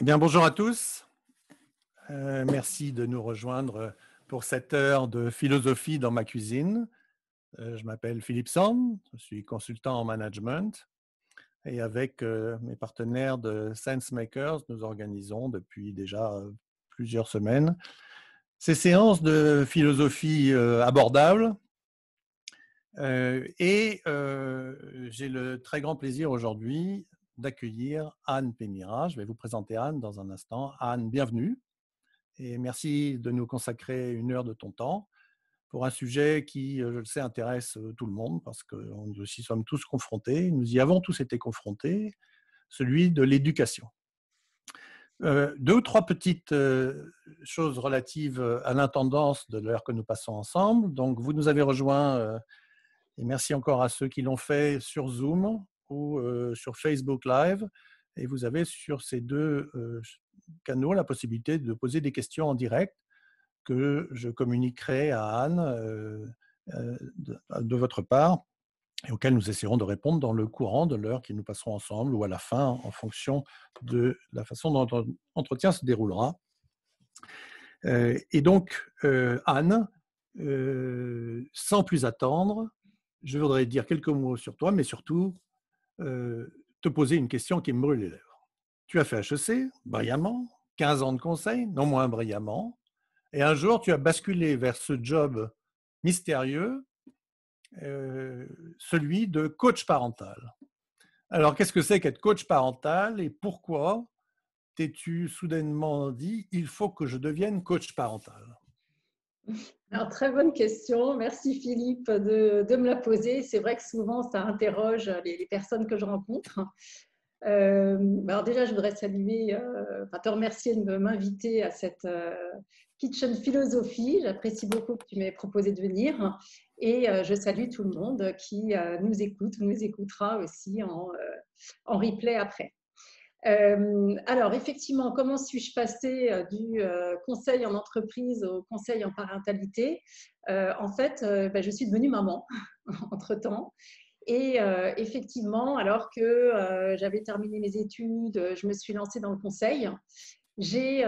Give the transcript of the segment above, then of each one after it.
Eh bien, bonjour à tous. Merci de nous rejoindre pour cette heure de philosophie dans ma cuisine. Je m'appelle Philippe Sand, je suis consultant en management et avec mes partenaires de SenseMakers, nous organisons depuis déjà plusieurs semaines ces séances de philosophie abordable. J'ai le très grand plaisir aujourd'hui d'accueillir Anne Pémira. Je vais vous présenter Anne dans un instant. Anne, bienvenue et merci de nous consacrer une heure de ton temps pour un sujet qui, je le sais, intéresse tout le monde parce que nous y sommes tous confrontés, nous y avons tous été confrontés, celui de l'éducation. Deux ou trois petites choses relatives à l'intendance de l'heure que nous passons ensemble. Donc, vous nous avez rejoints, et merci encore à ceux qui l'ont fait sur Zoom ou sur Facebook Live. Et vous avez sur ces deux canaux la possibilité de poser des questions en direct que je communiquerai à Anne de votre part et auxquelles nous essaierons de répondre dans le courant de l'heure que nous passerons ensemble ou à la fin en fonction de la façon dont l'entretien se déroulera. Et donc, Anne, sans plus attendre, je voudrais dire quelques mots sur toi, mais surtout te poser une question qui me brûle les lèvres. Tu as fait HEC, brillamment, 15 ans de conseil, non moins brillamment, et un jour, tu as basculé vers ce job mystérieux, celui de coach parental. Alors, qu'est-ce que c'est qu'être coach parental et pourquoi t'es-tu soudainement dit « il faut que je devienne coach parental » ? Alors, très bonne question. Merci Philippe de me la poser. C'est vrai que souvent, ça interroge les personnes que je rencontre. Alors déjà, je voudrais te remercier de m'inviter à cette Kitchen Philosophie. J'apprécie beaucoup que tu m'aies proposé de venir. Et je salue tout le monde qui nous écoute ou nous écoutera aussi en replay après. Alors, effectivement, comment suis-je passée du conseil en entreprise au conseil en parentalité ? En fait, je suis devenue maman entre-temps. Et effectivement, alors que j'avais terminé mes études, je me suis lancée dans le conseil. J'ai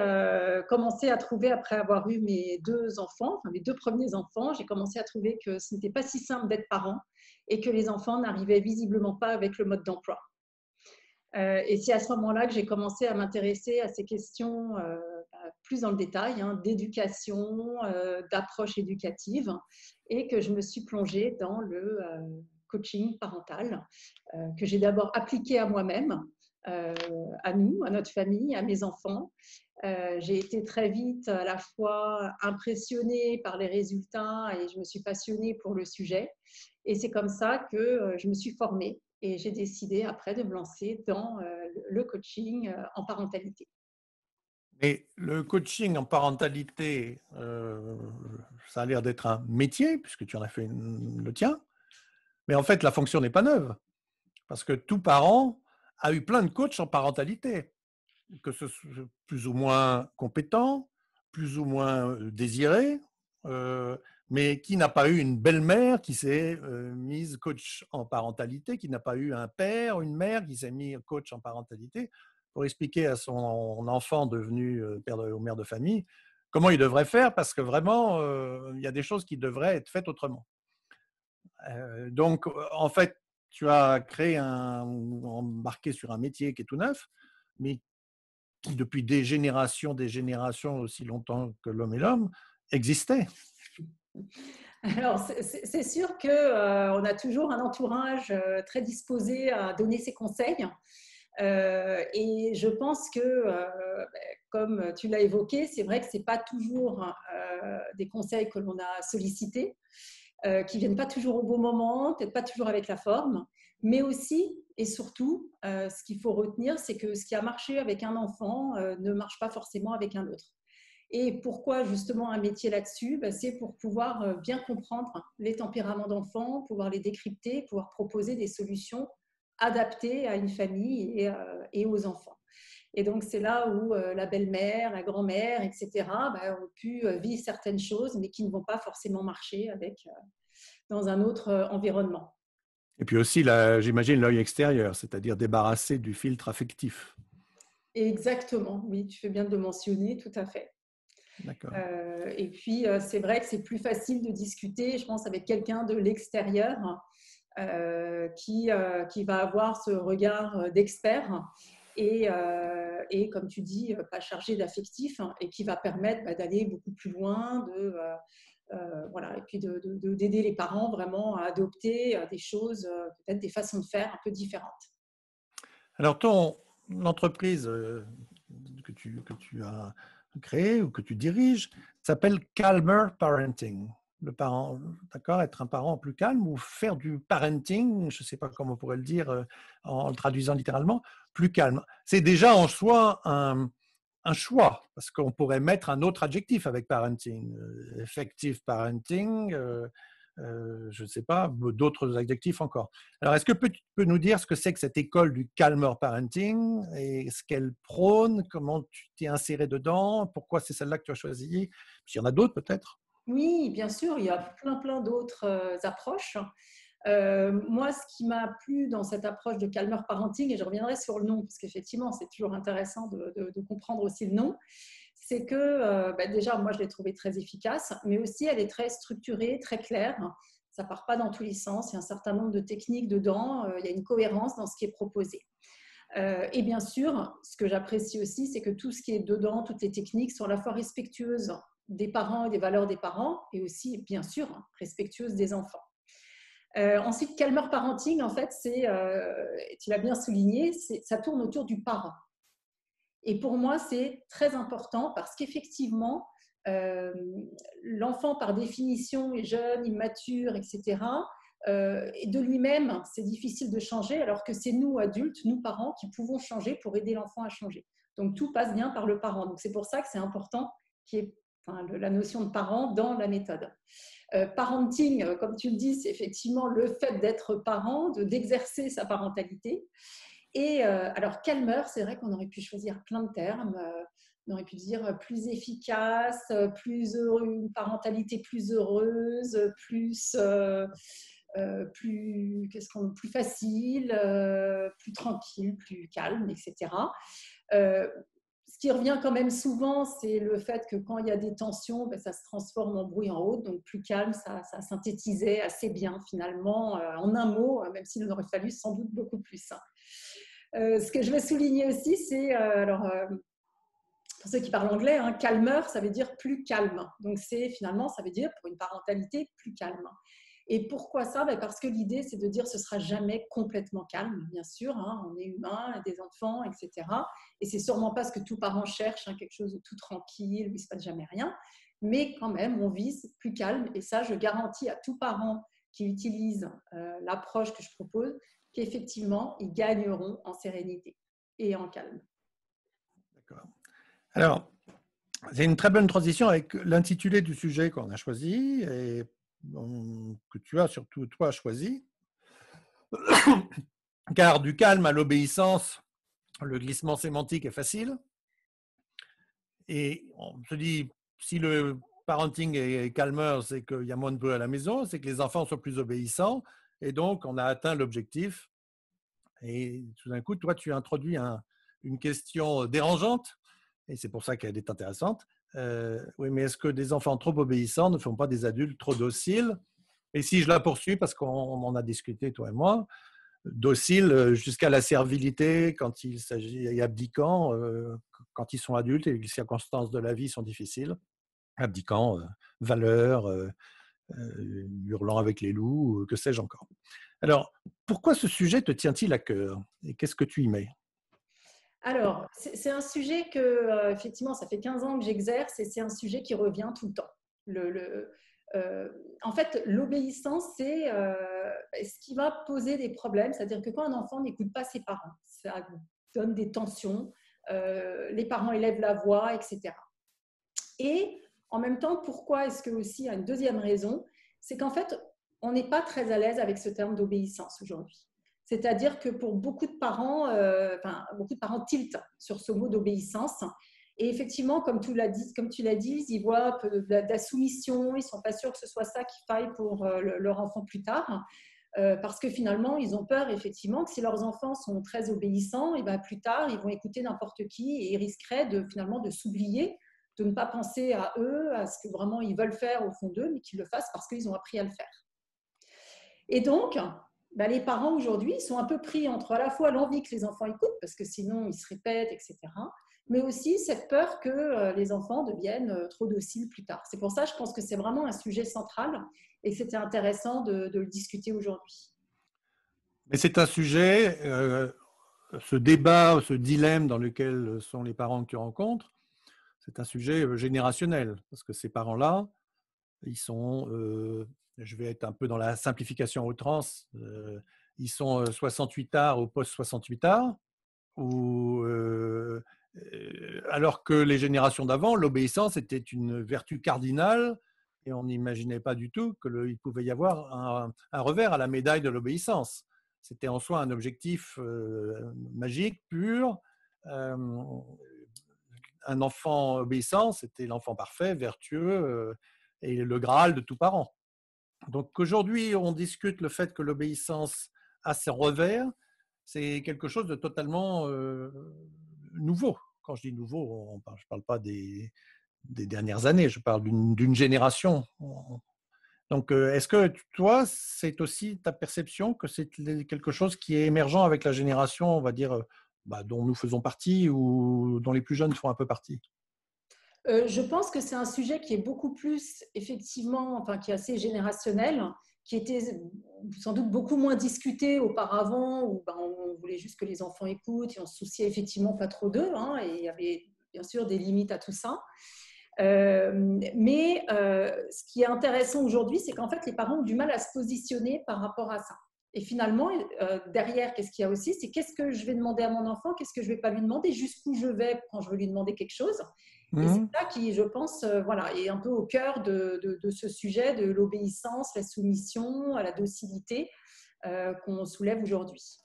commencé à trouver, après avoir eu mes deux enfants, enfin mes deux premiers enfants, j'ai commencé à trouver que ce n'était pas si simple d'être parent et que les enfants n'arrivaient visiblement pas avec le mode d'emploi. Et c'est à ce moment-là que j'ai commencé à m'intéresser à ces questions plus dans le détail, d'éducation, d'approche éducative, et que je me suis plongée dans le coaching parental, que j'ai d'abord appliqué à moi-même, à nous, à notre famille, à mes enfants. J'ai été très vite à la fois impressionnée par les résultats et je me suis passionnée pour le sujet. Et c'est comme ça que je me suis formée. Et j'ai décidé après de me lancer dans le coaching en parentalité. Et le coaching en parentalité, ça a l'air d'être un métier, puisque tu en as fait le tien. Mais en fait, la fonction n'est pas neuve, parce que tout parent a eu plein de coachs en parentalité, que ce soit plus ou moins compétents, plus ou moins désirés, mais qui n'a pas eu une belle-mère qui s'est mise coach en parentalité, qui n'a pas eu un père ou une mère qui s'est mis coach en parentalité, pour expliquer à son enfant devenu père ou mère de famille comment il devrait faire, parce que vraiment, il y a des choses qui devraient être faites autrement. Donc, en fait, tu as embarqué sur un métier qui est tout neuf, mais qui, depuis des générations, aussi longtemps que l'homme est l'homme, existait. Alors, c'est sûr qu'on a toujours un entourage très disposé à donner ses conseils. Et je pense que, comme tu l'as évoqué, c'est vrai que ce n'est pas toujours des conseils que l'on a sollicités, qui ne viennent pas toujours au bon moment, peut-être pas toujours avec la forme, mais aussi et surtout, ce qu'il faut retenir, c'est que ce qui a marché avec un enfant ne marche pas forcément avec un autre. Et pourquoi justement un métier là-dessus ? C'est pour pouvoir bien comprendre les tempéraments d'enfants, pouvoir les décrypter, pouvoir proposer des solutions adapté à une famille et aux enfants. Et donc, c'est là où la belle-mère, la grand-mère, etc., ont pu vivre certaines choses, mais qui ne vont pas forcément marcher dans un autre environnement. Et puis aussi, j'imagine, l'œil extérieur, c'est-à-dire débarrasser du filtre affectif. Exactement, oui, tu fais bien de le mentionner, tout à fait. D'accord. Et puis, c'est vrai que c'est plus facile de discuter, je pense, avec quelqu'un de l'extérieur qui va avoir ce regard d'expert et comme tu dis, pas chargé d'affectif et qui va permettre d'aller beaucoup plus loin, voilà, et puis d'aider les parents vraiment à adopter des choses, peut-être des façons de faire un peu différentes. Alors, l'entreprise que tu as créée ou que tu diriges s'appelle Calmer Parenting. Le parent, d'accord, être un parent plus calme ou faire du parenting, je ne sais pas comment on pourrait le dire en le traduisant littéralement, plus calme. C'est déjà en soi un choix, parce qu'on pourrait mettre un autre adjectif avec parenting, effective parenting, je ne sais pas, d'autres adjectifs encore. Alors, est-ce que tu peux nous dire ce que c'est que cette école du calmer parenting et ce qu'elle prône, comment tu t'es inséré dedans, pourquoi c'est celle-là que tu as choisie? Puis il y en a d'autres peut-être. Oui, bien sûr, il y a plein d'autres approches. Moi, ce qui m'a plu dans cette approche de calmer parenting, et je reviendrai sur le nom, parce qu'effectivement, c'est toujours intéressant de comprendre aussi le nom, c'est que déjà, moi, je l'ai trouvée très efficace, mais aussi elle est très structurée, très claire. Ça ne part pas dans tous les sens, il y a un certain nombre de techniques dedans, il y a une cohérence dans ce qui est proposé. Et bien sûr, ce que j'apprécie aussi, c'est que tout ce qui est dedans, toutes les techniques sont à la fois respectueuses des parents et des valeurs des parents, et aussi, bien sûr, respectueuses des enfants. Ensuite, calmer parenting, en fait, tu l'as bien souligné, ça tourne autour du parent. Et pour moi, c'est très important parce qu'effectivement, l'enfant, par définition, est jeune, immature, etc. Et de lui-même, c'est difficile de changer, alors que c'est nous, adultes, nous, parents, qui pouvons changer pour aider l'enfant à changer. Donc, tout passe bien par le parent. Donc, c'est pour ça que c'est important qu'il y ait la notion de parent dans la méthode. Parenting, comme tu le dis, c'est effectivement le fait d'être parent, d'exercer sa parentalité. Et alors, calmer, c'est vrai qu'on aurait pu choisir plein de termes. On aurait pu dire plus efficace, plus heureux, une parentalité plus heureuse, plus facile, plus tranquille, plus calme, etc. Ce qui revient quand même souvent, c'est le fait que quand il y a des tensions, ça se transforme en bruit en haut, donc plus calme, ça synthétisait assez bien finalement, en un mot, même s'il en aurait fallu sans doute beaucoup plus. Ce que je veux souligner aussi, c'est, pour ceux qui parlent anglais, calmer, ça veut dire plus calme. Donc finalement, ça veut dire pour une parentalité plus calme. Et pourquoi ça? Parce que l'idée, c'est de dire que ce ne sera jamais complètement calme, bien sûr. On est humain, des enfants, etc. Et c'est sûrement pas ce que tout parent cherche, quelque chose de tout tranquille, où il ne se passe jamais rien. Mais quand même, on vise plus calme. Et ça, je garantis à tout parent qui utilise l'approche que je propose qu'effectivement, ils gagneront en sérénité et en calme. D'accord. Alors, c'est une très bonne transition avec l'intitulé du sujet qu'on a choisi et que tu as surtout, toi, choisi. Car du calme à l'obéissance, le glissement sémantique est facile. Et on se dit, si le parenting est calmeur, c'est qu'il y a moins de bruit à la maison, c'est que les enfants sont plus obéissants. Et donc, on a atteint l'objectif. Et tout d'un coup, toi, tu as introduit une question dérangeante, et c'est pour ça qu'elle est intéressante. Oui, mais est-ce que des enfants trop obéissants ne font pas des adultes trop dociles? Et si je la poursuis, parce qu'on en a discuté, toi et moi, docile jusqu'à la servilité quand il s'agit, et abdiquant quand ils sont adultes et les circonstances de la vie sont difficiles, abdiquant valeurs, hurlant avec les loups, que sais-je encore. Alors, pourquoi ce sujet te tient-il à cœur et qu'est-ce que tu y mets? Alors, c'est un sujet que, effectivement, ça fait 15 ans que j'exerce et c'est un sujet qui revient tout le temps. En fait, l'obéissance, c'est ce qui va poser des problèmes. C'est-à-dire que quand un enfant n'écoute pas ses parents, ça donne des tensions, les parents élèvent la voix, etc. Et en même temps, pourquoi est-ce que aussi, il y a une deuxième raison, c'est qu'en fait, on n'est pas très à l'aise avec ce terme d'obéissance aujourd'hui. C'est-à-dire que pour beaucoup de parents, beaucoup de parents tiltent sur ce mot d'obéissance. Et effectivement, comme tu l'as dit, ils voient de la soumission, ils ne sont pas sûrs que ce soit ça qu'il faille pour leur enfant plus tard. Parce que finalement, ils ont peur effectivement que si leurs enfants sont très obéissants, et ben plus tard, ils vont écouter n'importe qui et ils risqueraient finalement de s'oublier, de ne pas penser à eux, à ce que vraiment ils veulent faire au fond d'eux, mais qu'ils le fassent parce qu'ils ont appris à le faire. Et donc, ben, les parents aujourd'hui sont un peu pris entre à la fois l'envie que les enfants écoutent, parce que sinon ils se répètent, etc., mais aussi cette peur que les enfants deviennent trop dociles plus tard. C'est pour ça, je pense que c'est vraiment un sujet central et que c'était intéressant de le discuter aujourd'hui. Mais c'est un sujet, ce débat, ce dilemme dans lequel sont les parents que tu rencontres, c'est un sujet générationnel, parce que ces parents-là, ils sont, je vais être un peu dans la simplification à outrance, ils sont 68 arts ou post-68 arts, ou, alors que les générations d'avant, l'obéissance était une vertu cardinale et on n'imaginait pas du tout qu'il pouvait y avoir un revers à la médaille de l'obéissance. C'était en soi un objectif magique, pur. Un enfant obéissant, c'était l'enfant parfait, vertueux et le Graal de tout parent. Donc aujourd'hui, on discute le fait que l'obéissance a ses revers. C'est quelque chose de totalement nouveau. Quand je dis nouveau, je ne parle pas des dernières années, je parle d'une génération. Donc, est-ce que toi, c'est aussi ta perception que c'est quelque chose qui est émergent avec la génération, on va dire, dont nous faisons partie ou dont les plus jeunes font un peu partie? Je pense que c'est un sujet qui est beaucoup plus, effectivement, enfin, qui est assez générationnel, qui était sans doute beaucoup moins discuté auparavant, où on voulait juste que les enfants écoutent et on se souciait effectivement pas trop d'eux, hein, et il y avait bien sûr des limites à tout ça. Mais ce qui est intéressant aujourd'hui, c'est qu'en fait, les parents ont du mal à se positionner par rapport à ça. Et finalement, derrière, qu'est-ce qu'il y a aussi? C'est qu'est-ce que je vais demander à mon enfant, qu'est-ce que je ne vais pas lui demander, jusqu'où je vais quand je veux lui demander quelque chose. Et c'est ça qui, je pense, voilà, est un peu au cœur de ce sujet de l'obéissance, la soumission, la docilité qu'on soulève aujourd'hui.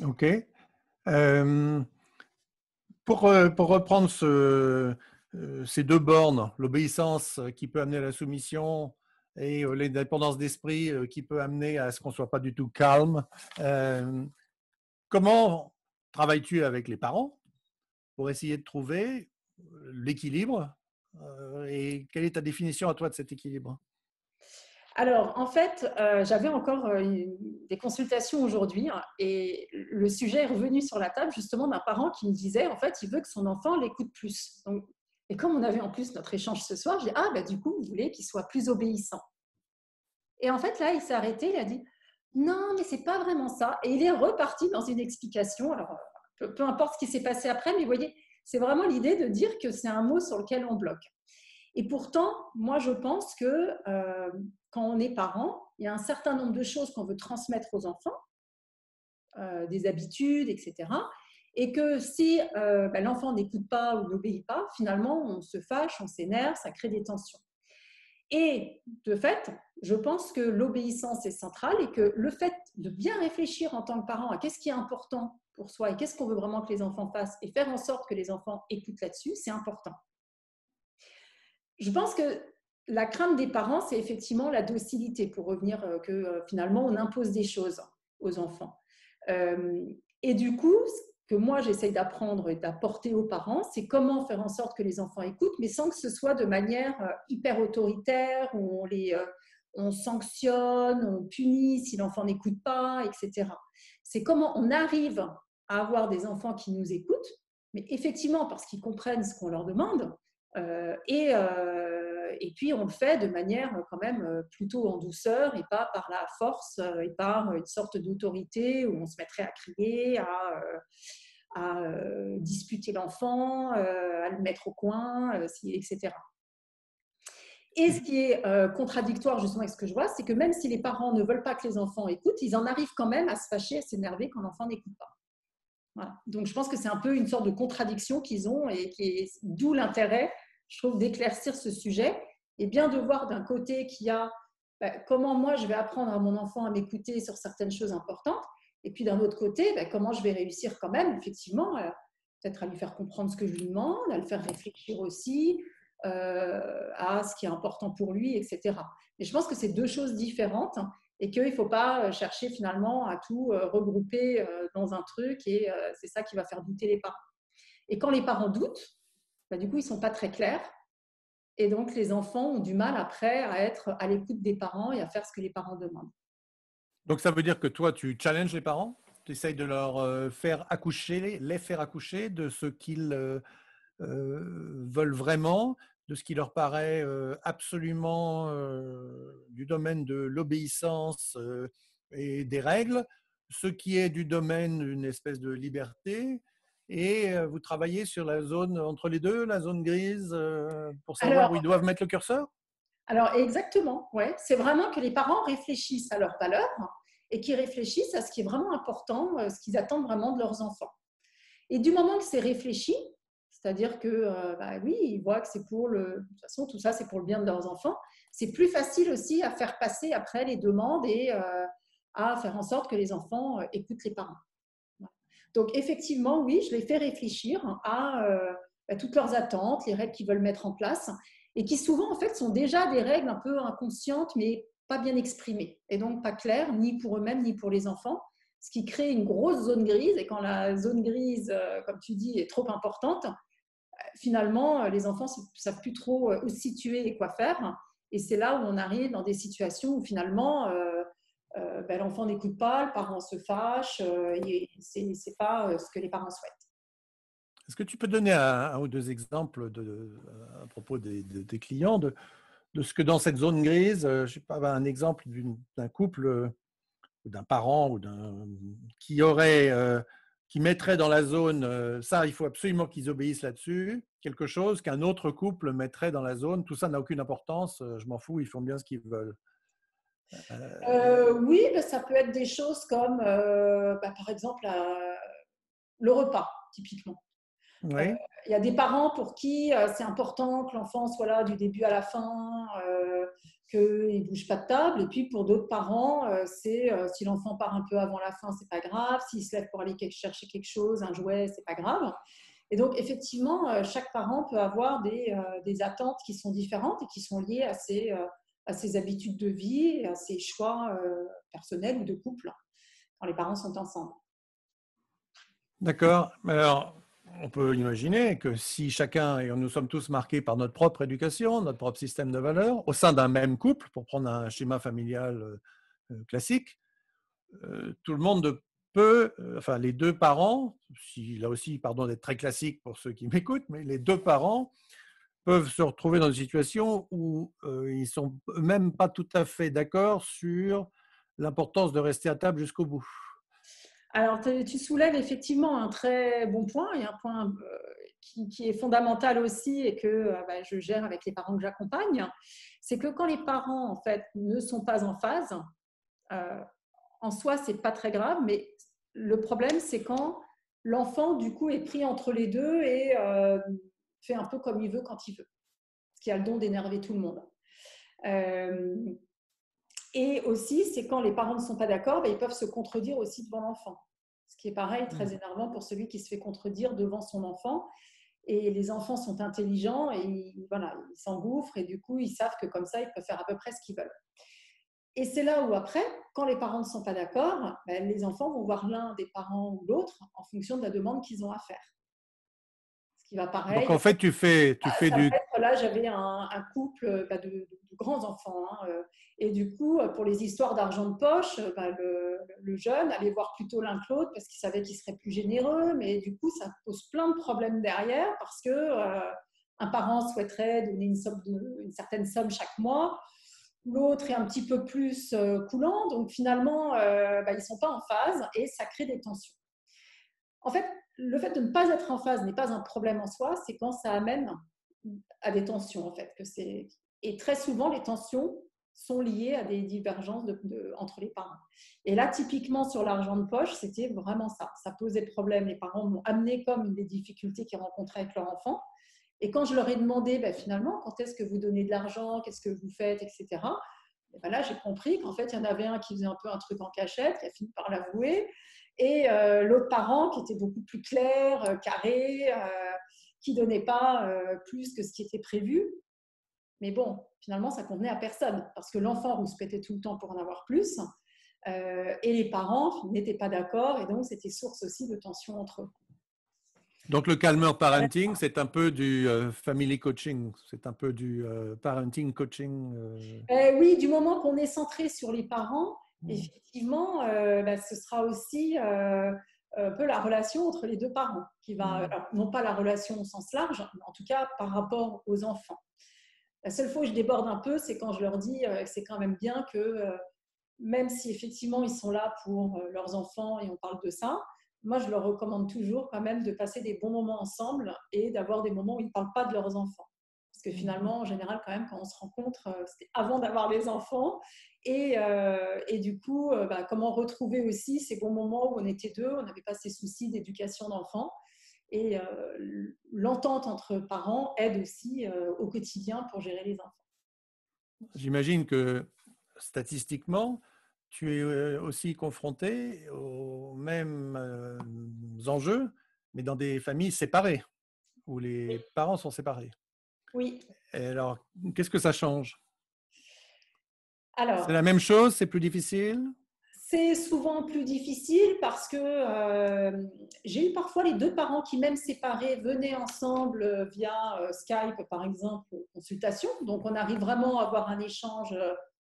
Ok. Pour reprendre ces deux bornes, l'obéissance qui peut amener à la soumission et l'indépendance d'esprit qui peut amener à ce qu'on ne soit pas du tout calme, comment travailles-tu avec les parents pour essayer de trouver l'équilibre et quelle est ta définition à toi de cet équilibre? Alors, en fait, j'avais encore des consultations aujourd'hui, hein, et le sujet est revenu sur la table justement d'un parent qui me disait, en fait, il veut que son enfant l'écoute plus. Donc, et comme on avait en plus notre échange ce soir, j'ai dit, ah, bah, du coup, vous voulez qu'il soit plus obéissant. Et en fait, là, il s'est arrêté, il a dit, non, mais c'est pas vraiment ça. Et il est reparti dans une explication. Alors, peu importe ce qui s'est passé après, mais vous voyez, c'est vraiment l'idée de dire que c'est un mot sur lequel on bloque. Et pourtant, moi, je pense que quand on est parent, il y a un certain nombre de choses qu'on veut transmettre aux enfants, des habitudes, etc. Et que si l'enfant n'écoute pas ou n'obéit pas, finalement, on se fâche, on s'énerve, ça crée des tensions. Et de fait, je pense que l'obéissance est centrale et que le fait de bien réfléchir en tant que parent à qu'est-ce qui est important pour soi et qu'est-ce qu'on veut vraiment que les enfants fassent et faire en sorte que les enfants écoutent là-dessus, c'est important. Je pense que la crainte des parents, c'est effectivement la docilité, pour revenir que finalement, on impose des choses aux enfants. Et du coup, ce que moi, j'essaye d'apprendre et d'apporter aux parents, c'est comment faire en sorte que les enfants écoutent, mais sans que ce soit de manière hyper autoritaire, où on sanctionne, on punit si l'enfant n'écoute pas, etc. C'est comment on arrive à avoir des enfants qui nous écoutent, mais effectivement parce qu'ils comprennent ce qu'on leur demande, et puis on le fait de manière quand même plutôt en douceur et pas par la force et par une sorte d'autorité où on se mettrait à crier, à disputer l'enfant, à le mettre au coin, etc. Et ce qui est contradictoire justement avec ce que je vois, c'est que même si les parents ne veulent pas que les enfants écoutent, ils en arrivent quand même à se fâcher, à s'énerver quand l'enfant n'écoute pas. Voilà. Donc, je pense que c'est un peu une sorte de contradiction qu'ils ont et d'où l'intérêt, je trouve, d'éclaircir ce sujet et bien de voir d'un côté qu'il y a comment moi je vais apprendre à mon enfant à m'écouter sur certaines choses importantes, et puis d'un autre côté, comment je vais réussir quand même, effectivement, peut-être à lui faire comprendre ce que je lui demande, à le faire réfléchir aussi à ce qui est important pour lui, etc. Mais je pense que c'est deux choses différentes, hein, et qu'il ne faut pas chercher finalement à tout regrouper dans un truc, et c'est ça qui va faire douter les parents. Et quand les parents doutent, du coup, ils ne sont pas très clairs. Et donc, les enfants ont du mal après à être à l'écoute des parents et à faire ce que les parents demandent. Donc, ça veut dire que toi, tu challenges les parents, tu essayes de leur faire accoucher, les faire accoucher de ce qu'ils veulent vraiment, de ce qui leur paraît absolument du domaine de l'obéissance et des règles, ce qui est du domaine d'une espèce de liberté. Et vous travaillez sur la zone entre les deux, la zone grise, pour savoir où ils Alors, doivent mettre le curseur? alors exactement, ouais. C'est vraiment que les parents réfléchissent à leurs valeurs et qu'ils réfléchissent à ce qui est vraiment important, ce qu'ils attendent vraiment de leurs enfants. Et du moment que c'est réfléchi, c'est-à-dire que oui, ils voient que c'est pour le, de toute façon, tout ça c'est pour le bien de leurs enfants, c'est plus facile aussi à faire passer après les demandes et à faire en sorte que les enfants écoutent les parents. Donc effectivement, oui, je les fais réfléchir à toutes leurs attentes, les règles qu'ils veulent mettre en place, et qui souvent en fait sont déjà des règles un peu inconscientes, mais pas bien exprimées, et donc pas claires ni pour eux-mêmes ni pour les enfants, ce qui crée une grosse zone grise. Et quand la zone grise, comme tu dis, est trop importante, finalement les enfants ne savent plus trop où se situer et quoi faire. Et c'est là où on arrive dans des situations où finalement l'enfant n'écoute pas, le parent se fâche, et ce n'est pas ce que les parents souhaitent. Est-ce que tu peux donner un ou deux exemples à propos des clients de ce que dans cette zone grise, je sais pas, un exemple d'un couple, d'un parent ou qui mettrait dans la zone, ça, il faut absolument qu'ils obéissent là-dessus, quelque chose qu'un autre couple mettrait dans la zone, tout ça n'a aucune importance, je m'en fous, ils font bien ce qu'ils veulent. Oui, ça peut être des choses comme, par exemple, le repas, typiquement. Oui, Il y a des parents pour qui c'est important que l'enfant soit là du début à la fin, qu'il ne bouge pas de table. Et puis pour d'autres parents, c'est si l'enfant part un peu avant la fin, c'est pas grave. S'il se lève pour aller chercher quelque chose, un jouet, c'est pas grave. Et donc effectivement, chaque parent peut avoir des attentes qui sont différentes et qui sont liées à ses habitudes de vie et à ses choix personnels ou de couple quand les parents sont ensemble. d'accord. Alors, on peut imaginer que si chacun, et nous sommes tous marqués par notre propre éducation, notre propre système de valeurs, au sein d'un même couple, pour prendre un schéma familial classique, tout le monde peut, enfin les deux parents, si, là aussi, pardon d'être très classique pour ceux qui m'écoutent, mais les deux parents peuvent se retrouver dans une situation où ils ne sont même pas tout à fait d'accord sur l'importance de rester à table jusqu'au bout. Alors, tu soulèves effectivement un très bon point et un point qui est fondamental aussi et que je gère avec les parents que j'accompagne. C'est que quand les parents, en fait, ne sont pas en phase, euh, en soi, c'est pas très grave, mais le problème, c'est quand l'enfant, du coup, est pris entre les deux et fait un peu comme il veut quand il veut, ce qui a le don d'énerver tout le monde. Euh, et aussi, c'est quand les parents ne sont pas d'accord, ils peuvent se contredire aussi devant l'enfant. Ce qui est pareil, très énervant pour celui qui se fait contredire devant son enfant. Et les enfants sont intelligents et ils s'engouffrent et du coup, ils savent que comme ça, ils peuvent faire à peu près ce qu'ils veulent. Et c'est là où après, quand les parents ne sont pas d'accord, les enfants vont voir l'un des parents ou l'autre en fonction de la demande qu'ils ont à faire. Ce qui va Donc pareil. en fait, tu fais Ça peut du... être, là, j'avais un couple de grands enfants. Et du coup, pour les histoires d'argent de poche, le jeune allait voir plutôt l'un que l'autre parce qu'il savait qu'il serait plus généreux. Mais du coup, ça pose plein de problèmes derrière parce que un parent souhaiterait donner une certaine somme chaque mois. L'autre est un petit peu plus coulant. Donc finalement, ils ne sont pas en phase et ça crée des tensions. En fait, le fait de ne pas être en phase n'est pas un problème en soi, c'est quand ça amène à des tensions, en fait. Et très souvent, les tensions sont liées à des divergences entre les parents. Et là, typiquement, sur l'argent de poche, c'était vraiment ça. Ça posait problème. Les parents m'ont amené comme une des difficultés qu'ils rencontraient avec leur enfant. Et quand je leur ai demandé, finalement, quand est-ce que vous donnez de l'argent, qu'est-ce que vous faites, etc., Et ben là, j'ai compris qu'en fait, il y en avait un qui faisait un peu un truc en cachette, qui a fini par l'avouer, et l'autre parent qui était beaucoup plus clair, carré, qui ne donnait pas plus que ce qui était prévu. Mais bon, finalement, ça convenait à personne, parce que l'enfant rouspétait tout le temps pour en avoir plus, et les parents n'étaient pas d'accord, et donc c'était source aussi de tensions entre eux. Donc, le calmer parenting, c'est un peu du family coaching, c'est un peu du parenting coaching. Oui, du moment qu'on est centré sur les parents, effectivement, ce sera aussi un peu la relation entre les deux parents, qui va, alors, non pas la relation au sens large, mais en tout cas par rapport aux enfants. La seule fois où je déborde un peu, c'est quand je leur dis que c'est quand même bien que, même si effectivement ils sont là pour leurs enfants et on parle de ça, moi je leur recommande toujours quand même de passer des bons moments ensemble et d'avoir des moments où ils ne parlent pas de leurs enfants. Parce que finalement, en général, quand même, quand on se rencontre, c'était avant d'avoir les enfants. Et du coup, comment retrouver aussi ces bons moments où on était deux, on n'avait pas ces soucis d'éducation d'enfants. Et l'entente entre parents aide aussi au quotidien pour gérer les enfants. J'imagine que statistiquement, tu es aussi confronté aux mêmes enjeux, mais dans des familles séparées, où les parents sont séparés. Oui. Et alors, qu'est-ce que ça change? C'est Alors, la même chose, c'est plus difficile? c'est souvent plus difficile parce que j'ai eu parfois les deux parents qui, même séparés, venaient ensemble via Skype, par exemple, consultation. Donc, on arrive vraiment à avoir un échange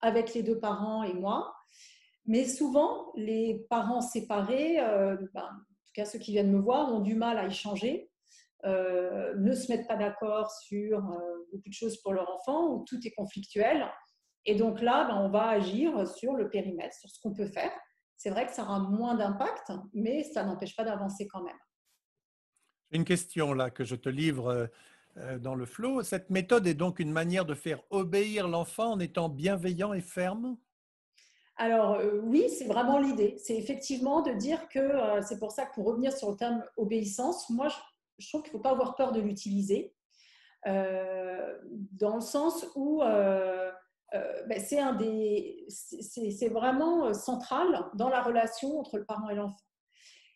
avec les deux parents et moi. Mais souvent, les parents séparés, en tout cas ceux qui viennent me voir, ont du mal à échanger, ne se mettent pas d'accord sur beaucoup de choses pour leur enfant, où tout est conflictuel. Et donc là, on va agir sur le périmètre, sur ce qu'on peut faire. C'est vrai que ça aura moins d'impact, mais ça n'empêche pas d'avancer quand même. J'ai une question là que je te livre dans le flow. Cette méthode est donc une manière de faire obéir l'enfant en étant bienveillant et ferme? Alors oui, c'est vraiment l'idée. C'est effectivement de dire que c'est pour ça que pour revenir sur le terme obéissance, moi je trouve qu'il ne faut pas avoir peur de l'utiliser, dans le sens où c'est vraiment central dans la relation entre le parent et l'enfant.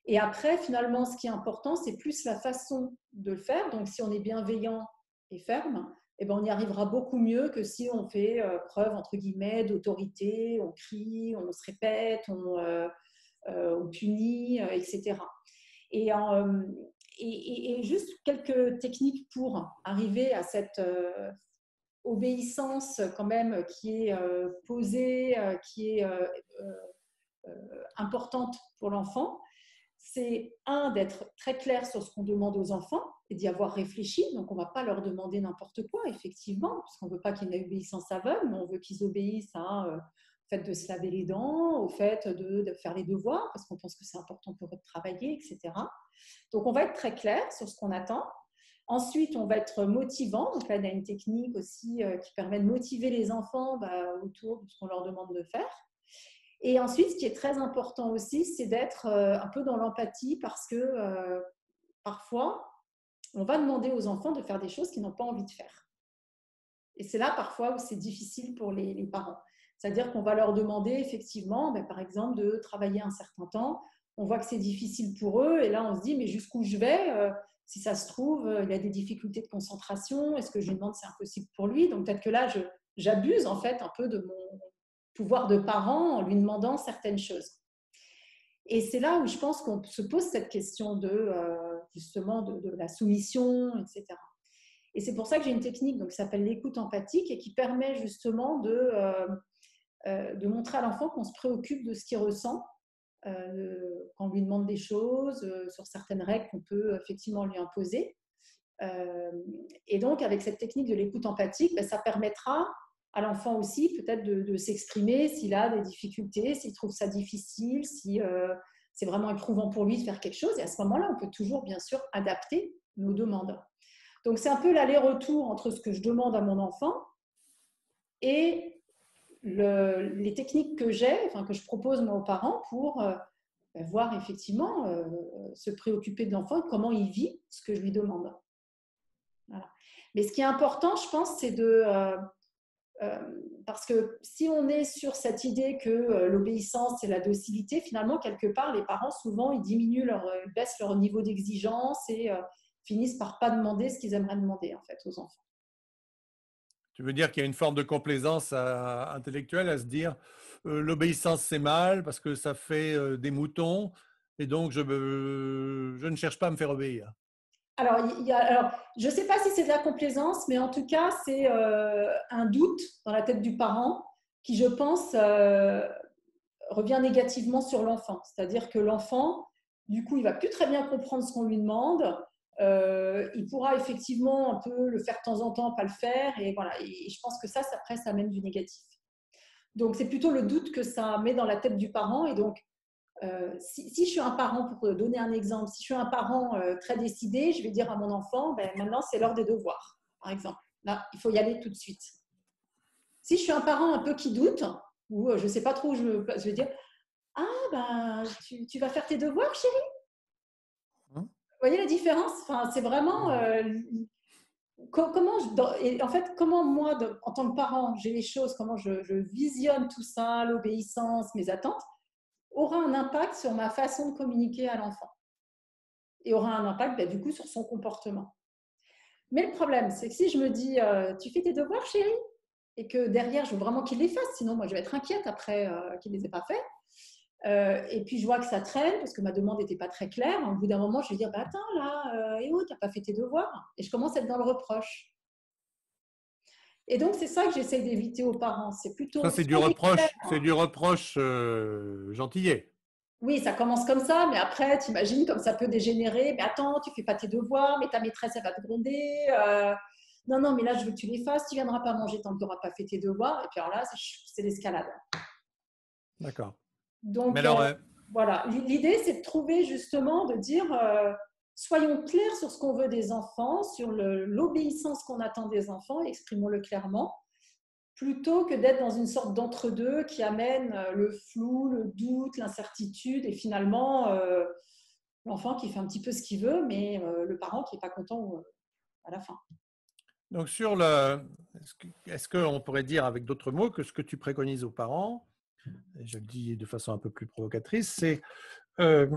Et après, finalement, ce qui est important, c'est plus la façon de le faire. Donc, si on est bienveillant et ferme, eh ben, on y arrivera beaucoup mieux que si on fait preuve, entre guillemets, d'autorité, on crie, on se répète, on punit, etc. Et, euh, et juste quelques techniques pour arriver à cette obéissance quand même qui est posée, qui est importante pour l'enfant. C'est d'être très clair sur ce qu'on demande aux enfants et d'y avoir réfléchi. Donc, on ne va pas leur demander n'importe quoi, effectivement, parce qu'on ne veut pas qu'il y ait une obéissance aveugle, mais on veut qu'ils obéissent au fait de se laver les dents, au fait de faire les devoirs, parce qu'on pense que c'est important pour eux de travailler, etc. Donc, on va être très clair sur ce qu'on attend. Ensuite, on va être motivant. Donc là, il y a une technique aussi qui permet de motiver les enfants autour de ce qu'on leur demande de faire. Et ensuite, ce qui est très important aussi, c'est d'être un peu dans l'empathie parce que parfois, on va demander aux enfants de faire des choses qu'ils n'ont pas envie de faire. Et c'est là parfois où c'est difficile pour les parents. C'est-à-dire qu'on va leur demander effectivement, par exemple, de travailler un certain temps. On voit que c'est difficile pour eux et là, on se dit, mais jusqu'où je vais si ça se trouve, il a des difficultés de concentration. Est-ce que je lui demande, c'est impossible pour lui? Donc peut-être que là, j'abuse en fait un peu de mon pouvoir de parent en lui demandant certaines choses. Et c'est là où je pense qu'on se pose cette question justement de la soumission, etc. Et c'est pour ça que j'ai une technique qui s'appelle l'écoute empathique et qui permet justement de montrer à l'enfant qu'on se préoccupe de ce qu'il ressent quand on lui demande des choses, sur certaines règles qu'on peut effectivement lui imposer. Et donc, avec cette technique de l'écoute empathique, ça permettra à l'enfant aussi peut-être de s'exprimer s'il a des difficultés, s'il trouve ça difficile, si c'est vraiment éprouvant pour lui de faire quelque chose. Et à ce moment-là, on peut toujours, bien sûr, adapter nos demandes. Donc, c'est un peu l'aller-retour entre ce que je demande à mon enfant et les techniques que que je propose moi aux parents pour voir effectivement se préoccuper de l'enfant et comment il vit ce que je lui demande. Voilà. Mais ce qui est important, je pense, c'est Parce que si on est sur cette idée que l'obéissance et la docilité, finalement, quelque part, les parents, souvent, ils ils baissent leur niveau d'exigence et finissent par pas demander ce qu'ils aimeraient demander, en fait, aux enfants. Tu veux dire qu'il y a une forme de complaisance intellectuelle à se dire l'obéissance c'est mal parce que ça fait des moutons et donc je ne cherche pas à me faire obéir. Alors, je ne sais pas si c'est de la complaisance, mais en tout cas, c'est un doute dans la tête du parent qui, je pense, revient négativement sur l'enfant. C'est-à-dire que l'enfant, du coup, il ne va plus très bien comprendre ce qu'on lui demande. Il pourra effectivement un peu le faire de temps en temps, pas le faire. Et voilà. Et je pense que ça, après, ça amène du négatif. Donc, c'est plutôt le doute que ça met dans la tête du parent. Et donc, si je suis un parent, pour donner un exemple, si je suis un parent très décidé, je vais dire à mon enfant, ben, maintenant c'est l'heure des devoirs, par exemple. Là, il faut y aller tout de suite. Si je suis un parent un peu qui doute, ou je ne sais pas trop où je me place, je vais dire, ah ben, tu vas faire tes devoirs, chérie? Hein. Vous voyez la différence? Enfin, c'est vraiment et en fait, comment moi, en tant que parent, j'ai les choses, comment je visionne tout ça, l'obéissance, mes attentes, aura un impact sur ma façon de communiquer à l'enfant et aura un impact du coup sur son comportement. Mais le problème, c'est que si je me dis tu fais tes devoirs, chérie, et que derrière, je veux vraiment qu'il les fasse, sinon moi je vais être inquiète après qu'il ne les ait pas fait. Et puis je vois que ça traîne parce que ma demande n'était pas très claire. Au bout d'un moment, je vais dire bah, attends là, tu n'as pas fait tes devoirs. Et je commence à être dans le reproche. Et donc, c'est ça que j'essaye d'éviter aux parents. C'est Ça plutôt c'est du reproche gentillet. oui, ça commence comme ça, mais après, tu imagines comme ça peut dégénérer. Mais attends, tu fais pas tes devoirs, mais ta maîtresse, elle va te gronder. Non, non, mais là, je veux que tu les fasses. Tu viendras pas manger tant que tu n'auras pas fait tes devoirs. Et puis alors là, c'est l'escalade. D'accord. Mais Donc, alors, voilà. L'idée, c'est de trouver justement, de dire, soyons clairs sur ce qu'on veut des enfants, sur l'obéissance qu'on attend des enfants, exprimons-le clairement, plutôt que d'être dans une sorte d'entre-deux qui amène le flou, le doute, l'incertitude et finalement l'enfant qui fait un petit peu ce qu'il veut, mais le parent qui n'est pas content à la fin. donc est-ce qu'on pourrait dire avec d'autres mots que ce que tu préconises aux parents, et je le dis de façon un peu plus provocatrice, c'est euh,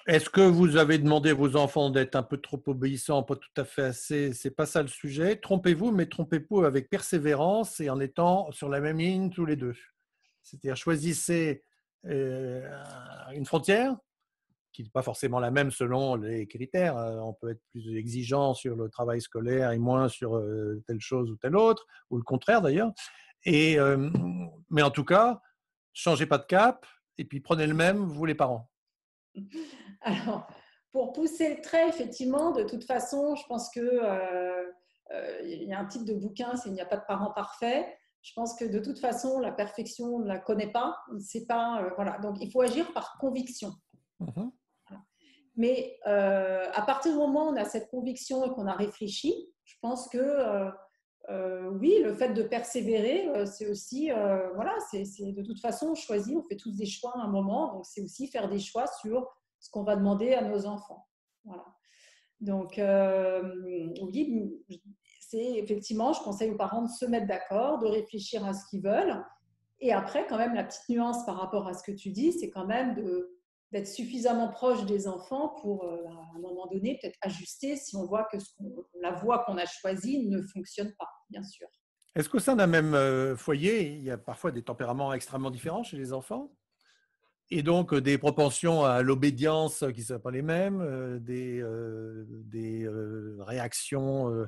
est-ce que vous avez demandé à vos enfants d'être un peu trop obéissants, pas tout à fait assez? C'est pas ça le sujet. Trompez-vous, mais trompez-vous avec persévérance et en étant sur la même ligne tous les deux. C'est-à-dire choisissez une frontière qui n'est pas forcément la même selon les critères. On peut être plus exigeant sur le travail scolaire et moins sur telle chose ou telle autre, ou le contraire d'ailleurs. Mais en tout cas, changez pas de cap et puis prenez le même, vous les parents. Alors, pour pousser le trait, effectivement, de toute façon, je pense que il y a un titre de bouquin, c'est Il n'y a pas de parents parfaits. Je pense que de toute façon, la perfection, on ne la connaît pas. C'est pas, voilà. Donc, il faut agir par conviction. Mhm. Mais à partir du moment où on a cette conviction et qu'on a réfléchi, je pense que oui, le fait de persévérer, c'est aussi, voilà, c'est de toute façon, on choisit, on fait tous des choix à un moment, donc c'est aussi faire des choix sur ce qu'on va demander à nos enfants. Voilà. Donc, oui, c'est effectivement, je conseille aux parents de se mettre d'accord, de réfléchir à ce qu'ils veulent. Et après, quand même, la petite nuance par rapport à ce que tu dis, c'est quand même d'être suffisamment proche des enfants pour, à un moment donné, peut-être ajuster si on voit que la voie qu'on a choisie ne fonctionne pas, bien sûr. Est-ce qu'au sein d'un même foyer, il y a parfois des tempéraments extrêmement différents chez les enfants et donc des propensions à l'obédience qui ne sont pas les mêmes, des réactions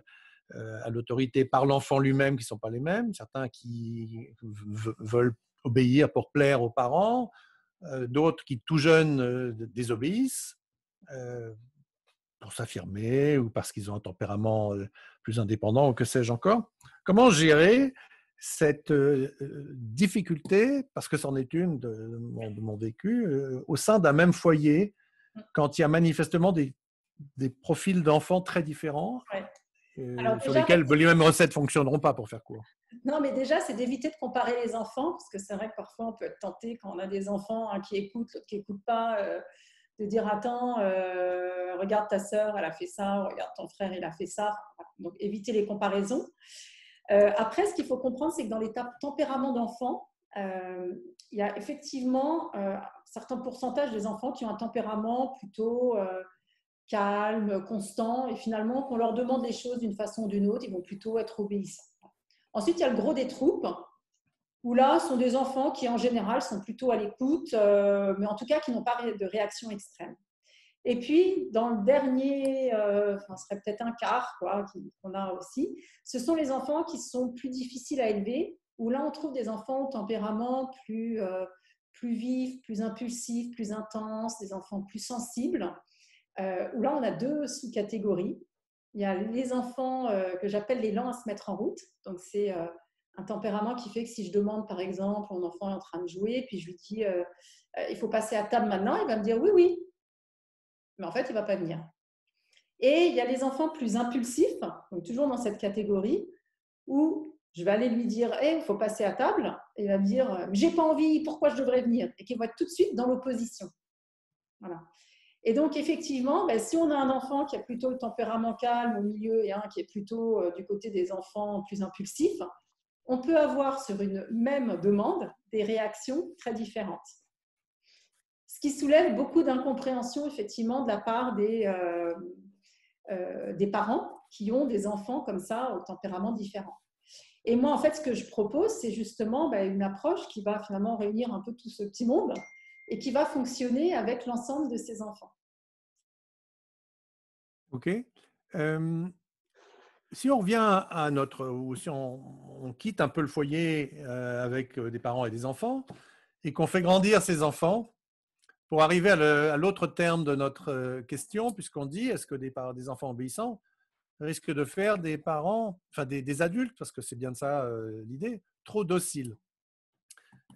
à l'autorité par l'enfant lui-même qui ne sont pas les mêmes, certains qui veulent obéir pour plaire aux parents, d'autres qui tout jeunes désobéissent pour s'affirmer ou parce qu'ils ont un tempérament plus indépendant ou que sais-je encore. Comment gérer cette difficulté, parce que c'en est une de mon vécu, au sein d'un même foyer, quand il y a manifestement des profils d'enfants très différents, Ouais. Alors sur déjà, lesquels les mêmes recettes ne fonctionneront pas, pour faire court. non, mais déjà, c'est d'éviter de comparer les enfants, parce que c'est vrai que parfois, on peut être tenté quand on a des enfants qui écoutent, l'autre qui n'écoute pas, de dire attends, regarde ta sœur, elle a fait ça, regarde ton frère, il a fait ça. Donc, éviter les comparaisons. Après, ce qu'il faut comprendre, c'est que dans les tempéraments d'enfants, il y a effectivement un certain pourcentage des enfants qui ont un tempérament plutôt calme, constant, et finalement, qu'on leur demande les choses d'une façon ou d'une autre, ils vont plutôt être obéissants. Ensuite, il y a le gros des troupes, où là, ce sont des enfants qui, en général, sont plutôt à l'écoute, mais en tout cas, qui n'ont pas de réaction extrême. Et puis, dans le dernier, ce serait peut-être un quart qu'on a aussi, ce sont les enfants qui sont plus difficiles à élever, où là, on trouve des enfants au tempérament plus vif, plus impulsif, plus intense, des enfants plus sensibles, où là, on a deux sous-catégories. Il y a les enfants que j'appelle les lents à se mettre en route. Donc, c'est un tempérament qui fait que si je demande, par exemple, mon enfant est en train de jouer, puis je lui dis il faut passer à table maintenant, il va me dire oui, oui. Mais en fait, il ne va pas venir. Et il y a les enfants plus impulsifs, donc toujours dans cette catégorie, où je vais aller lui dire il faut passer à table, et il va me dire j'ai pas envie, pourquoi je devrais venir, et qui va être tout de suite dans l'opposition. Voilà. Et donc, effectivement, si on a un enfant qui a plutôt le tempérament calme au milieu et un qui est plutôt du côté des enfants plus impulsifs, on peut avoir sur une même demande des réactions très différentes. Ce qui soulève beaucoup d'incompréhension, effectivement, de la part des parents qui ont des enfants comme ça, au tempérament différent. Et moi, en fait, ce que je propose, c'est justement une approche qui va finalement réunir un peu tout ce petit monde et qui va fonctionner avec l'ensemble de ces enfants. OK. Si on revient à notre, ou si on quitte un peu le foyer avec des parents et des enfants, et qu'on fait grandir ces enfants, pour arriver à l'autre terme de notre question, puisqu'on dit, est-ce que des enfants obéissants risquent de faire des parents, enfin des adultes, parce que c'est bien de ça l'idée, trop dociles?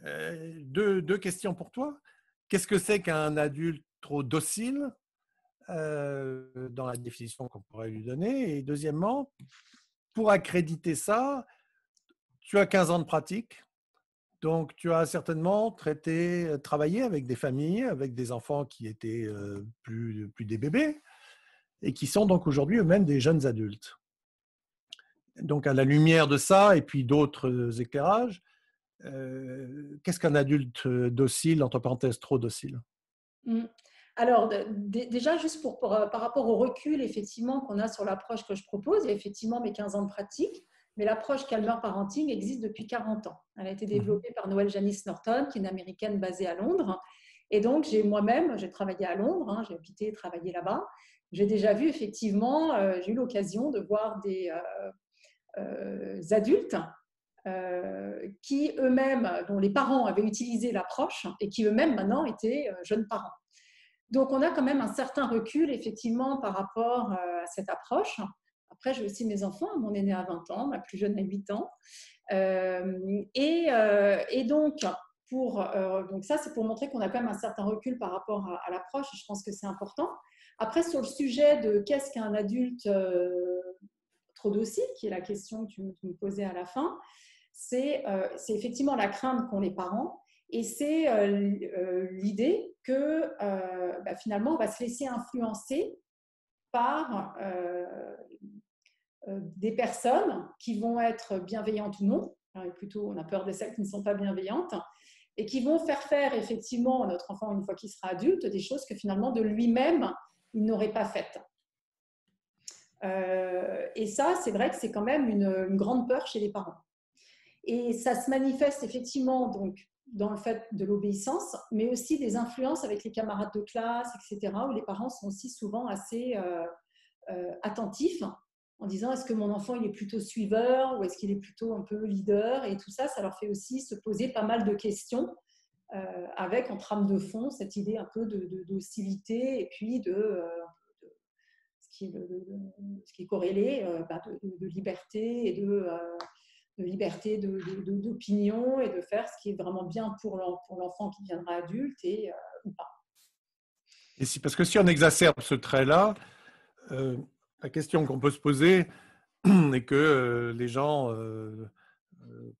Deux questions pour toi. Qu'est-ce que c'est qu'un adulte trop docile dans la définition qu'on pourrait lui donner? Et deuxièmement, pour accréditer ça, tu as 15 ans de pratique, donc tu as certainement travaillé avec des familles, avec des enfants qui étaient plus des bébés et qui sont donc aujourd'hui eux-mêmes des jeunes adultes. Donc à la lumière de ça et puis d'autres éclairages, qu'est-ce qu'un adulte docile, entre parenthèses trop docile? Alors, déjà, juste par rapport au recul, effectivement, qu'on a sur l'approche que je propose, il y a effectivement mes 15 ans de pratique, mais l'approche Calmer Parenting existe depuis 40 ans. Elle a été développée par Noël Janice Norton, qui est une américaine basée à Londres. Et donc, moi-même, j'ai travaillé à Londres, j'ai habité et travaillé là-bas. J'ai déjà vu, effectivement, j'ai eu l'occasion de voir des adultes qui eux-mêmes, dont les parents avaient utilisé l'approche et qui eux-mêmes maintenant étaient jeunes parents. Donc, on a quand même un certain recul, effectivement, par rapport à cette approche. Après, j'ai aussi mes enfants, mon aîné a 20 ans, ma plus jeune a 8 ans. Et donc, donc ça, c'est pour montrer qu'on a quand même un certain recul par rapport à l'approche. Je pense que c'est important. Après, sur le sujet de qu'est-ce qu'un adulte trop docile, qui est la question que tu me posais à la fin, c'est effectivement la crainte qu'ont les parents. Et c'est l'idée que finalement, on va se laisser influencer par des personnes qui vont être bienveillantes ou non. Alors, plutôt, on a peur de celles qui ne sont pas bienveillantes et qui vont faire effectivement à notre enfant, une fois qu'il sera adulte, des choses que finalement, de lui-même, il n'aurait pas faites. Et ça, c'est vrai que c'est quand même une grande peur chez les parents. Et ça se manifeste effectivement donc dans le fait de l'obéissance, mais aussi des influences avec les camarades de classe, etc., où les parents sont aussi souvent assez attentifs en disant est-ce que mon enfant il est plutôt suiveur ou est-ce qu'il est plutôt un peu leader, et tout ça, ça leur fait aussi se poser pas mal de questions avec en trame de fond cette idée un peu de docilité et puis ce qui est corrélé de liberté et de liberté d'opinion et de faire ce qui est vraiment bien pour l'enfant qui deviendra adulte ou pas. Et parce que si on exacerbe ce trait-là, la question qu'on peut se poser est que les gens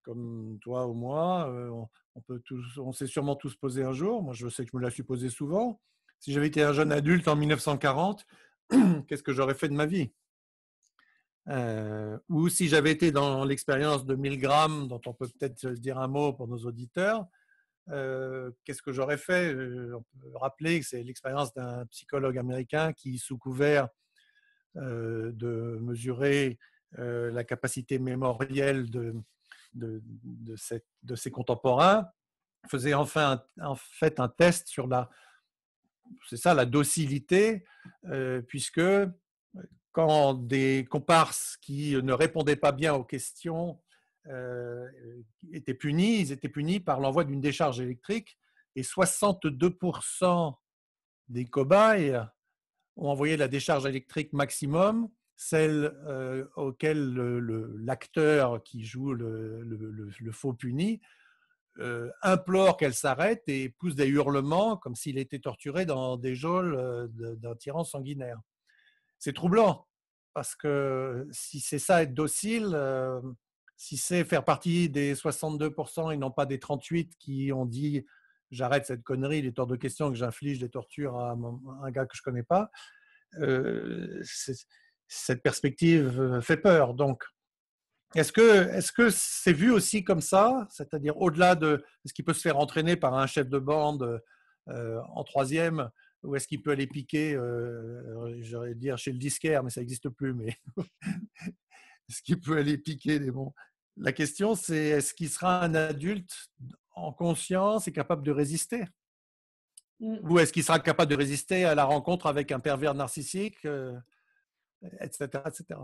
comme toi ou moi, on s'est sûrement tous posé un jour. Moi, je sais que je me la suis posée souvent. Si j'avais été un jeune adulte en 1940, qu'est-ce que j'aurais fait de ma vie? Ou si j'avais été dans l'expérience de Milgram, dont on peut peut-être dire un mot pour nos auditeurs, qu'est-ce que j'aurais fait? On peut rappeler que c'est l'expérience d'un psychologue américain qui, sous couvert de mesurer la capacité mémorielle de ses contemporains, faisait en fait un test sur la docilité, puisque quand des comparses qui ne répondaient pas bien aux questions étaient punis, ils étaient punis par l'envoi d'une décharge électrique, et 62% des cobayes ont envoyé la décharge électrique maximum, celle auquel l'acteur qui joue le faux puni implore qu'elle s'arrête et pousse des hurlements comme s'il était torturé dans des geôles d'un tyran sanguinaire. C'est troublant, parce que si c'est ça être docile, si c'est faire partie des 62% et non pas des 38 qui ont dit j'arrête cette connerie, il est hors de question que j'inflige des tortures à un gars que je ne connais pas, cette perspective fait peur. Donc, est-ce que c'est vu aussi comme ça, c'est-à-dire au-delà de ce qui peut se faire entraîner par un chef de bande en troisième, ou est-ce qu'il peut aller piquer, j'allais dire chez le disquaire, mais ça n'existe plus, mais est-ce qu'il peut aller piquer des bons? La question, c'est est-ce qu'il sera un adulte en conscience et capable de résister? Ou est-ce qu'il sera capable de résister à la rencontre avec un pervers narcissique, etc., etc.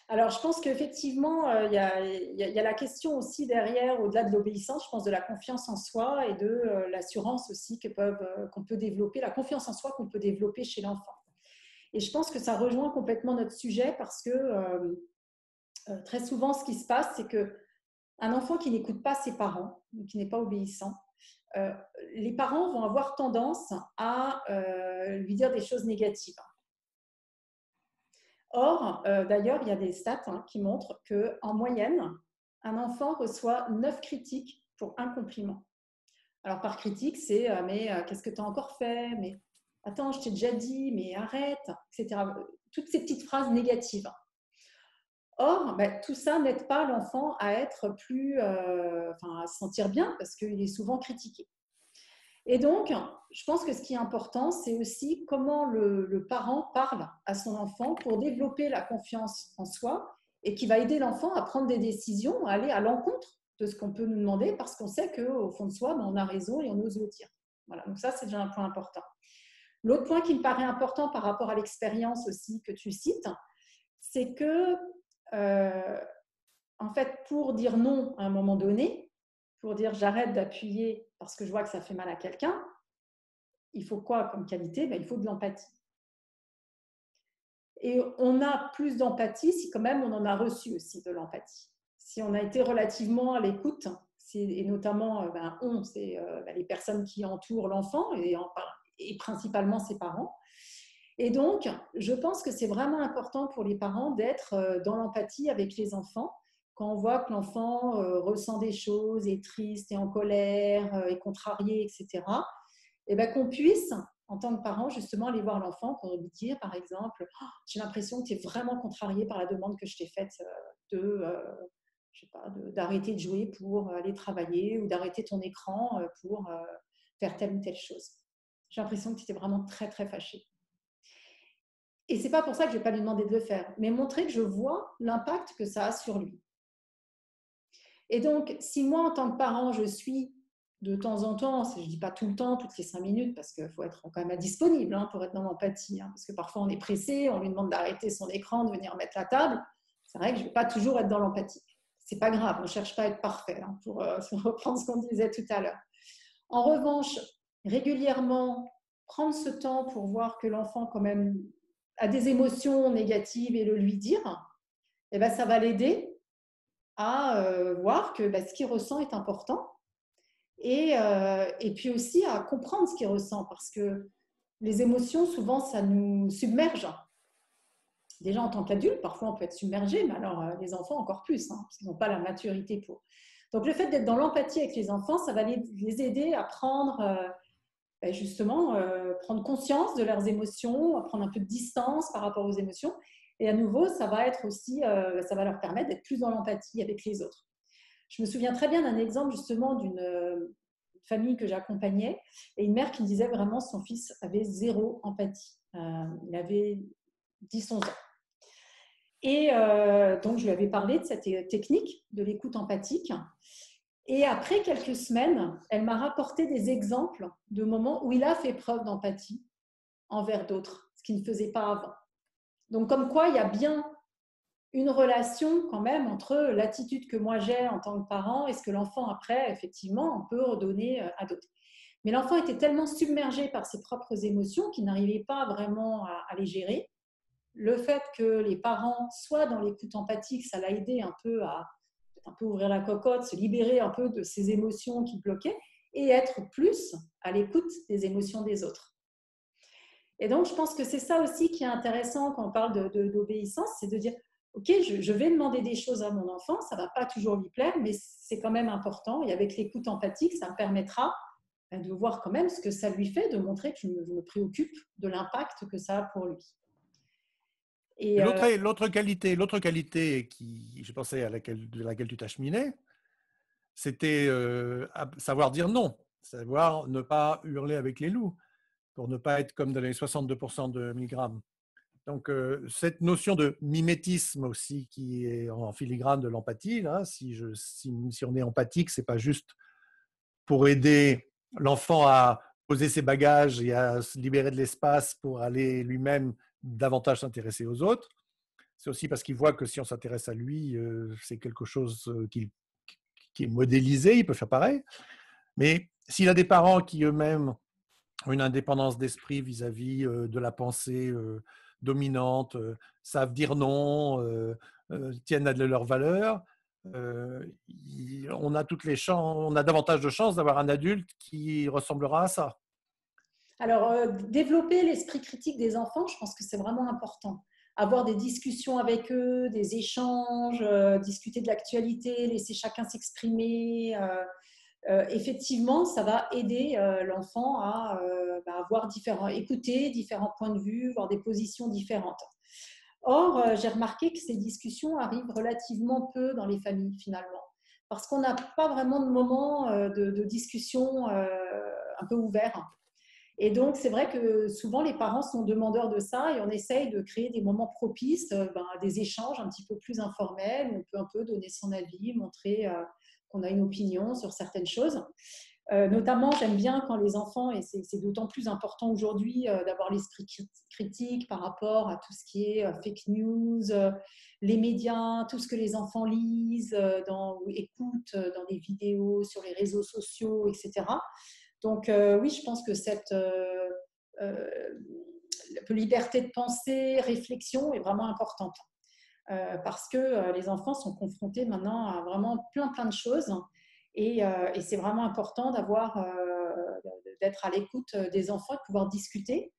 Alors, je pense qu'effectivement, il y a la question aussi derrière, au-delà de l'obéissance, je pense de la confiance en soi et de l'assurance aussi qu'on peut développer, la confiance en soi qu'on peut développer chez l'enfant. Et je pense que ça rejoint complètement notre sujet parce que très souvent, ce qui se passe, c'est qu'un enfant qui n'écoute pas ses parents, qui n'est pas obéissant, les parents vont avoir tendance à lui dire des choses négatives. Or, d'ailleurs, il y a des stats qui montrent qu'en moyenne, un enfant reçoit 9 critiques pour un compliment. Alors, par critique, c'est « mais qu'est-ce que tu as encore fait ?»« Mais attends, je t'ai déjà dit, mais arrête », etc. Toutes ces petites phrases négatives. Or, tout ça n'aide pas l'enfant à être à se sentir bien parce qu'il est souvent critiqué. Et donc, je pense que ce qui est important, c'est aussi comment le parent parle à son enfant pour développer la confiance en soi et qui va aider l'enfant à prendre des décisions, à aller à l'encontre de ce qu'on peut nous demander parce qu'on sait qu'au fond de soi, on a raison et on ose le dire. Voilà, donc ça, c'est déjà un point important. L'autre point qui me paraît important par rapport à l'expérience aussi que tu cites, c'est que, en fait, pour dire non à un moment donné, pour dire j'arrête d'appuyer parce que je vois que ça fait mal à quelqu'un, il faut quoi comme qualité? Il faut de l'empathie. Et on a plus d'empathie si quand même on en a reçu aussi de l'empathie. Si on a été relativement à l'écoute, et notamment c'est les personnes qui entourent l'enfant et principalement ses parents. Et donc, je pense que c'est vraiment important pour les parents d'être dans l'empathie avec les enfants. Quand on voit que l'enfant ressent des choses, est triste, est en colère, est contrarié, etc., et qu'on puisse, en tant que parent, justement aller voir l'enfant pour lui dire, par exemple, oh, j'ai l'impression que tu es vraiment contrarié par la demande que je t'ai faite d'arrêter de jouer pour aller travailler ou d'arrêter ton écran pour faire telle ou telle chose. J'ai l'impression que tu étais vraiment très, très fâché. Et ce n'est pas pour ça que je ne vais pas lui demander de le faire, mais montrer que je vois l'impact que ça a sur lui. Et donc, si moi, en tant que parent, je suis de temps en temps, je ne dis pas tout le temps, toutes les 5 minutes, parce qu'il faut être quand même disponible pour être dans l'empathie, parce que parfois on est pressé, on lui demande d'arrêter son écran, de venir mettre la table. C'est vrai que je ne vais pas toujours être dans l'empathie. Ce n'est pas grave, on ne cherche pas à être parfait, pour reprendre ce qu'on disait tout à l'heure. En revanche, régulièrement, prendre ce temps pour voir que l'enfant quand même a des émotions négatives et le lui dire, ça va l'aider à voir que ce qu'il ressent est important et puis aussi à comprendre ce qu'il ressent parce que les émotions, souvent, ça nous submerge. Déjà, en tant qu'adulte, parfois, on peut être submergé, mais alors les enfants encore plus, parce qu'ils n'ont pas la maturité pour. Donc, le fait d'être dans l'empathie avec les enfants, ça va les aider à prendre, justement, prendre conscience de leurs émotions, à prendre un peu de distance par rapport aux émotions. Et à nouveau, ça va être aussi, ça va leur permettre d'être plus dans l'empathie avec les autres. Je me souviens très bien d'un exemple justement d'une famille que j'accompagnais et une mère qui me disait vraiment son fils avait zéro empathie. Il avait 10-11 ans. Et donc, je lui avais parlé de cette technique de l'écoute empathique. Et après quelques semaines, elle m'a rapporté des exemples de moments où il a fait preuve d'empathie envers d'autres, ce qu'il ne faisait pas avant. Donc, comme quoi, il y a bien une relation quand même entre l'attitude que moi j'ai en tant que parent et ce que l'enfant après, effectivement, on peut redonner à d'autres. Mais l'enfant était tellement submergé par ses propres émotions qu'il n'arrivait pas vraiment à les gérer. Le fait que les parents soient dans l'écoute empathique, ça l'a aidé un peu à ouvrir la cocotte, se libérer un peu de ces émotions qui bloquaient et être plus à l'écoute des émotions des autres. Et donc, je pense que c'est ça aussi qui est intéressant quand on parle d'obéissance, c'est de dire, OK, je vais demander des choses à mon enfant, ça ne va pas toujours lui plaire, mais c'est quand même important. Et avec l'écoute empathique, ça me permettra de voir quand même ce que ça lui fait, de montrer que je me préoccupe de l'impact que ça a pour lui. Et l'autre qualité qui, je pensais de laquelle tu t'acheminais, c'était savoir dire non, savoir ne pas hurler avec les loups, pour ne pas être comme dans les 62% de milligrammes. Donc, cette notion de mimétisme aussi, qui est en filigrane de l'empathie, là, si on est empathique, ce n'est pas juste pour aider l'enfant à poser ses bagages et à se libérer de l'espace pour aller lui-même davantage s'intéresser aux autres. C'est aussi parce qu'il voit que si on s'intéresse à lui, c'est quelque chose qui est modélisé, il peut faire pareil. Mais s'il a des parents qui eux-mêmes ont une indépendance d'esprit vis-à-vis de la pensée dominante, savent dire non, tiennent à leurs valeurs, on a davantage de chances d'avoir un adulte qui ressemblera à ça. Alors, développer l'esprit critique des enfants, je pense que c'est vraiment important. Avoir des discussions avec eux, des échanges, discuter de l'actualité, laisser chacun s'exprimer. Effectivement, ça va aider l'enfant à écouter différents points de vue, voir des positions différentes. Or, j'ai remarqué que ces discussions arrivent relativement peu dans les familles finalement, parce qu'on n'a pas vraiment de moment de discussion un peu ouvert. Et donc, c'est vrai que souvent, les parents sont demandeurs de ça et on essaye de créer des moments propices, des échanges un petit peu plus informels où on peut un peu donner son avis, montrer qu'on a une opinion sur certaines choses. Notamment, j'aime bien quand les enfants, et c'est d'autant plus important aujourd'hui d'avoir l'esprit critique par rapport à tout ce qui est fake news, les médias, tout ce que les enfants lisent ou écoutent dans des vidéos, sur les réseaux sociaux, etc. Donc oui, je pense que cette liberté de pensée, réflexion est vraiment importante. Parce que les enfants sont confrontés maintenant à vraiment plein de choses et c'est vraiment important d'être à l'écoute des enfants, de pouvoir discuter.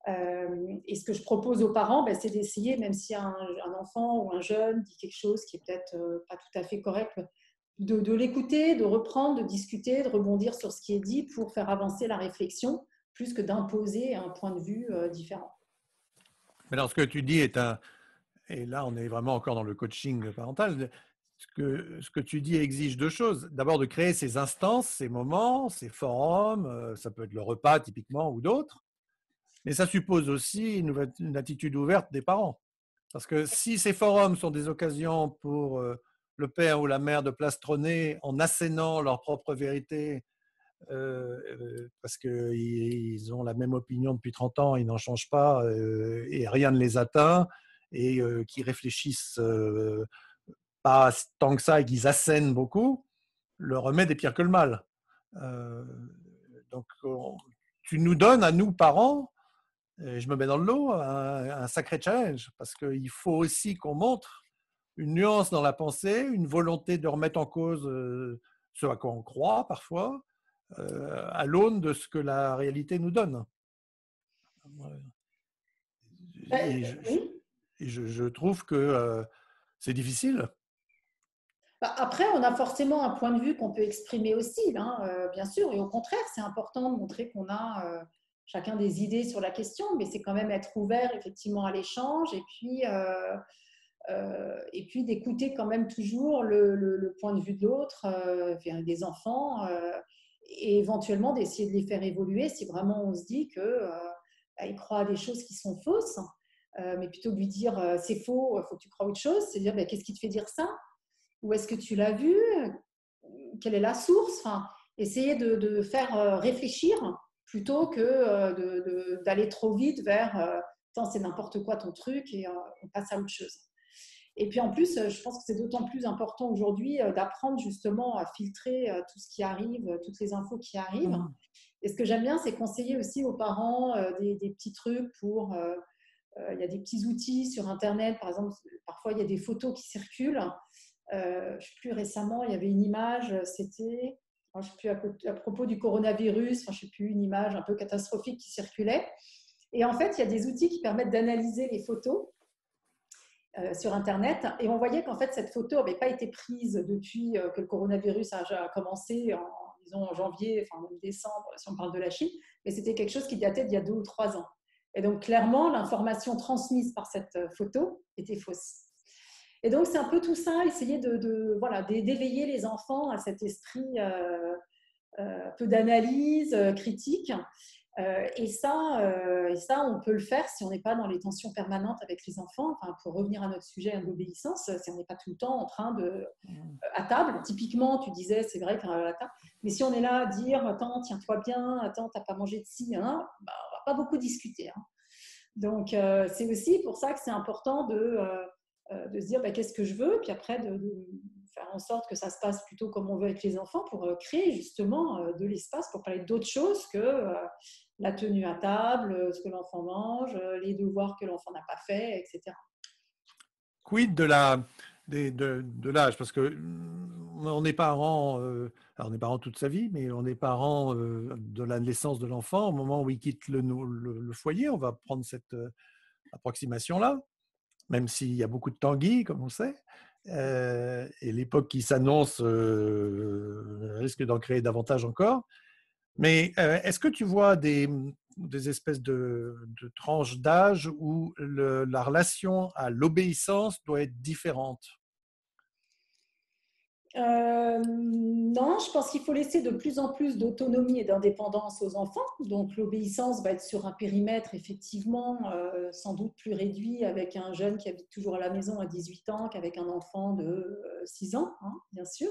Et ce que je propose aux parents, c'est d'essayer, même si un enfant ou un jeune dit quelque chose qui est peut-être pas tout à fait correct, de l'écouter, de reprendre, de discuter, de rebondir sur ce qui est dit pour faire avancer la réflexion, plus que d'imposer un point de vue différent. Mais alors, ce que tu dis et là on est vraiment encore dans le coaching parental, ce que tu dis exige deux choses. D'abord de créer ces instances, ces moments, ces forums, ça peut être le repas typiquement ou d'autres, mais ça suppose aussi une attitude ouverte des parents. Parce que si ces forums sont des occasions pour le père ou la mère de plastronner en assénant leur propre vérité, parce qu'ils ont la même opinion depuis 30 ans, ils n'en changent pas et rien ne les atteint, et qui réfléchissent pas tant que ça et qu'ils assènent beaucoup, le remède est pire que le mal. Euh, donc, tu nous donnes à nous, parents, et je me mets dans le lot, un sacré challenge, parce qu'il faut aussi qu'on montre une nuance dans la pensée, une volonté de remettre en cause ce à quoi on croit parfois, à l'aune de ce que la réalité nous donne. Et Oui. je trouve que c'est difficile. Après, on a forcément un point de vue qu'on peut exprimer aussi, hein, bien sûr. Et au contraire, c'est important de montrer qu'on a chacun des idées sur la question, mais c'est quand même être ouvert effectivement à l'échange et puis d'écouter quand même toujours le point de vue de l'autre, des enfants, et éventuellement d'essayer de les faire évoluer si vraiment on se dit qu'ils croient à des choses qui sont fausses. Mais plutôt que de lui dire c'est faux, il faut que tu crois autre chose, c'est dire qu'est-ce qui te fait dire ça? Où est-ce que tu l'as vu? Quelle est la source? Enfin, essayer de faire réfléchir plutôt que d'aller trop vite vers c'est n'importe quoi ton truc et on passe à autre chose. Et puis en plus, je pense que c'est d'autant plus important aujourd'hui d'apprendre justement à filtrer tout ce qui arrive, toutes les infos qui arrivent. Et ce que j'aime bien, c'est conseiller aussi aux parents des petits trucs pour... il y a des petits outils sur Internet, par exemple, parfois il y a des photos qui circulent. Je ne sais plus, récemment, il y avait une image, c'était, je ne sais plus, à propos du coronavirus, je ne sais plus, une image un peu catastrophique qui circulait. Et en fait, il y a des outils qui permettent d'analyser les photos sur Internet. Et on voyait qu'en fait, cette photo n'avait pas été prise depuis que le coronavirus a commencé en janvier, enfin en décembre, si on parle de la Chine, mais c'était quelque chose qui datait d'il y a 2 ou 3 ans. Et donc, clairement, l'information transmise par cette photo était fausse. Et donc, c'est un peu tout ça, essayer d'éveiller les enfants à cet esprit un peu d'analyse critique. Et ça, on peut le faire si on n'est pas dans les tensions permanentes avec les enfants. Enfin, pour revenir à notre sujet d'obéissance, si on n'est pas tout le temps en train à table, typiquement, tu disais, c'est vrai qu'à la table, mais si on est là à dire, attends, tiens-toi bien, attends, t'as pas mangé de ci, hein, on va pas beaucoup discuter. Hein. Donc, c'est aussi pour ça que c'est important de se dire qu'est-ce que je veux, puis après de faire en sorte que ça se passe plutôt comme on veut avec les enfants pour créer justement de l'espace pour parler d'autres choses que la tenue à table, ce que l'enfant mange, les devoirs que l'enfant n'a pas fait, etc. Quid de l'âge? Parce que on est parent, alors on est parent toute sa vie, mais on est parent de la naissance de l'enfant. Au moment où il quitte le foyer, on va prendre cette approximation-là, même s'il y a beaucoup de tanguy, comme on sait. Et l'époque qui s'annonce risque d'en créer davantage encore. Mais est-ce que tu vois des espèces de tranches d'âge où la relation à l'obéissance doit être différente? Non, je pense qu'il faut laisser de plus en plus d'autonomie et d'indépendance aux enfants. Donc l'obéissance va être sur un périmètre effectivement sans doute plus réduit avec un jeune qui habite toujours à la maison à 18 ans qu'avec un enfant de 6 ans, hein, bien sûr.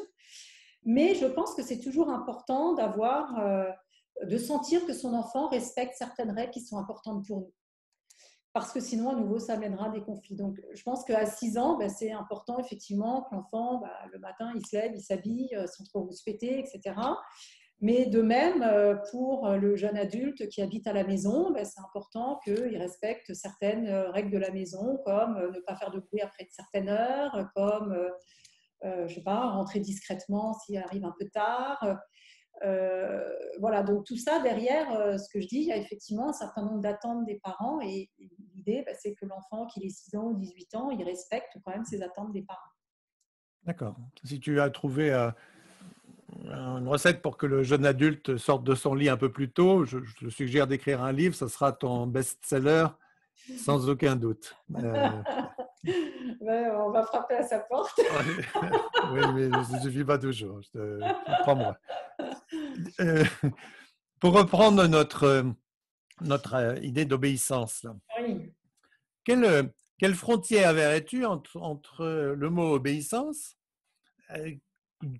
Mais je pense que c'est toujours important de sentir que son enfant respecte certaines règles qui sont importantes pour nous. Parce que sinon, à nouveau, ça mènera à des conflits. Donc, je pense qu'à 6 ans, c'est important, effectivement, que l'enfant, le matin, il se lève, il s'habille sans trop rouspéter, etc. Mais de même, pour le jeune adulte qui habite à la maison, c'est important qu'il respecte certaines règles de la maison, comme ne pas faire de bruit après une certaine heure, comme, je ne sais pas, rentrer discrètement s'il arrive un peu tard. Voilà, donc tout ça derrière, ce que je dis, il y a effectivement un certain nombre d'attentes des parents et l'idée, c'est que l'enfant, qu'il ait 6 ans ou 18 ans, il respecte quand même ces attentes des parents. D'accord. Si tu as trouvé une recette pour que le jeune adulte sorte de son lit un peu plus tôt, je te suggère d'écrire un livre, ce sera ton best-seller sans aucun doute. On va frapper à sa porte. Oui, mais ça ne suffit pas toujours, crois-moi. Pour reprendre notre idée d'obéissance, Oui. quelle frontière verrais-tu entre le mot obéissance,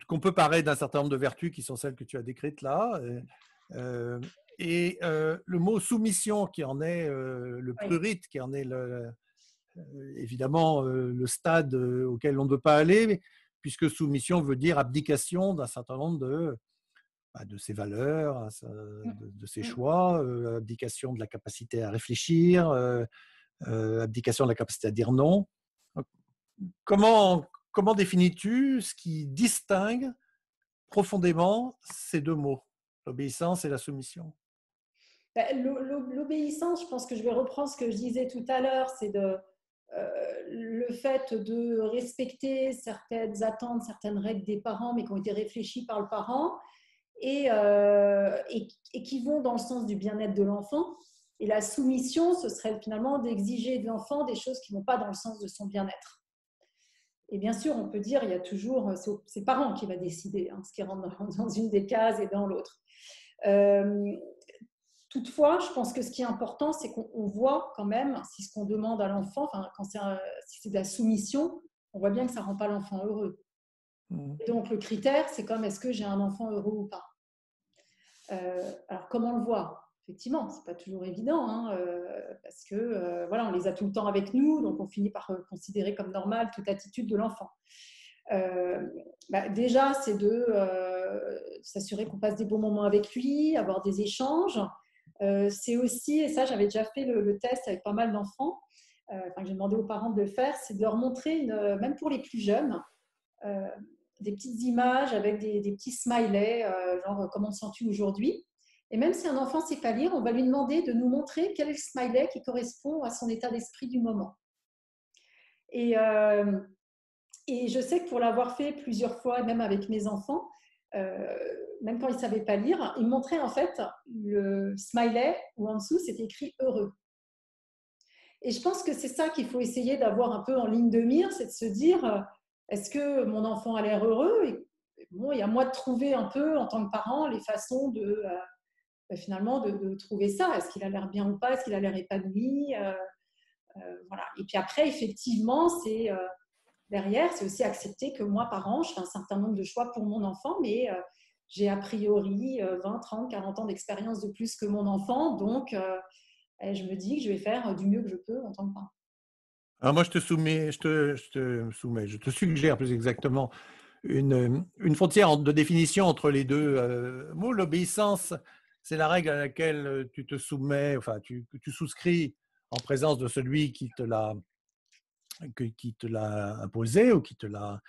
qu'on peut parer d'un certain nombre de vertus qui sont celles que tu as décrites là, et le mot soumission qui en est le Oui. prurite, qui en est évidemment le stade auquel on ne veut pas aller, puisque soumission veut dire abdication d'un certain nombre de ses valeurs, de ses choix, abdication de la capacité à réfléchir, abdication de la capacité à dire non. Comment définis-tu ce qui distingue profondément ces deux mots, l'obéissance et la soumission? L'obéissance, je pense que je vais reprendre ce que je disais tout à l'heure, c'est le fait de respecter certaines attentes, certaines règles des parents, mais qui ont été réfléchies par le parent, et qui vont dans le sens du bien-être de l'enfant. Et la soumission, ce serait finalement d'exiger de l'enfant des choses qui ne vont pas dans le sens de son bien-être. Et bien sûr, on peut dire, il y a toujours, c'est le parent qui va décider, ce qui rentre dans une des cases et dans l'autre. Toutefois, je pense que ce qui est important, c'est qu'on voit quand même, si ce qu'on demande à l'enfant, si c'est de la soumission, on voit bien que ça ne rend pas l'enfant heureux. Et donc, le critère, c'est comme est-ce que j'ai un enfant heureux ou pas. Alors, comment on le voit? Effectivement, ce n'est pas toujours évident, parce que voilà, on les a tout le temps avec nous, donc on finit par considérer comme normale toute attitude de l'enfant. Déjà, c'est de s'assurer qu'on passe des bons moments avec lui, avoir des échanges. C'est aussi, et ça j'avais déjà fait le test avec pas mal d'enfants, j'ai demandé aux parents de le faire, c'est de leur montrer, même pour les plus jeunes, des petites images avec des petits smileys, genre comment te sens-tu aujourd'hui? Et même si un enfant ne sait pas lire, on va lui demander de nous montrer quel est le smiley qui correspond à son état d'esprit du moment. Et je sais que pour l'avoir fait plusieurs fois, même avec mes enfants, même quand ils ne savaient pas lire, ils me montraient en fait le smiley où en dessous c'était écrit heureux. Et je pense que c'est ça qu'il faut essayer d'avoir un peu en ligne de mire, c'est de se dire est-ce que mon enfant a l'air heureux? Et bon, il y a moi de trouver un peu en tant que parent les façons de finalement de trouver ça. Est-ce qu'il a l'air bien ou pas? Est-ce qu'il a l'air épanoui? Voilà. Et puis après, effectivement, derrière, c'est aussi accepter que moi, parent, je fais un certain nombre de choix pour mon enfant, mais j'ai a priori 20, 30, 40 ans d'expérience de plus que mon enfant, donc je me dis que je vais faire du mieux que je peux en tant que parent. Alors moi, je te suggère plus exactement une frontière de définition entre les deux mots. L'obéissance, c'est la règle à laquelle tu te soumets, enfin, tu souscris en présence de celui qui te l'a imposé ou qui te l'a.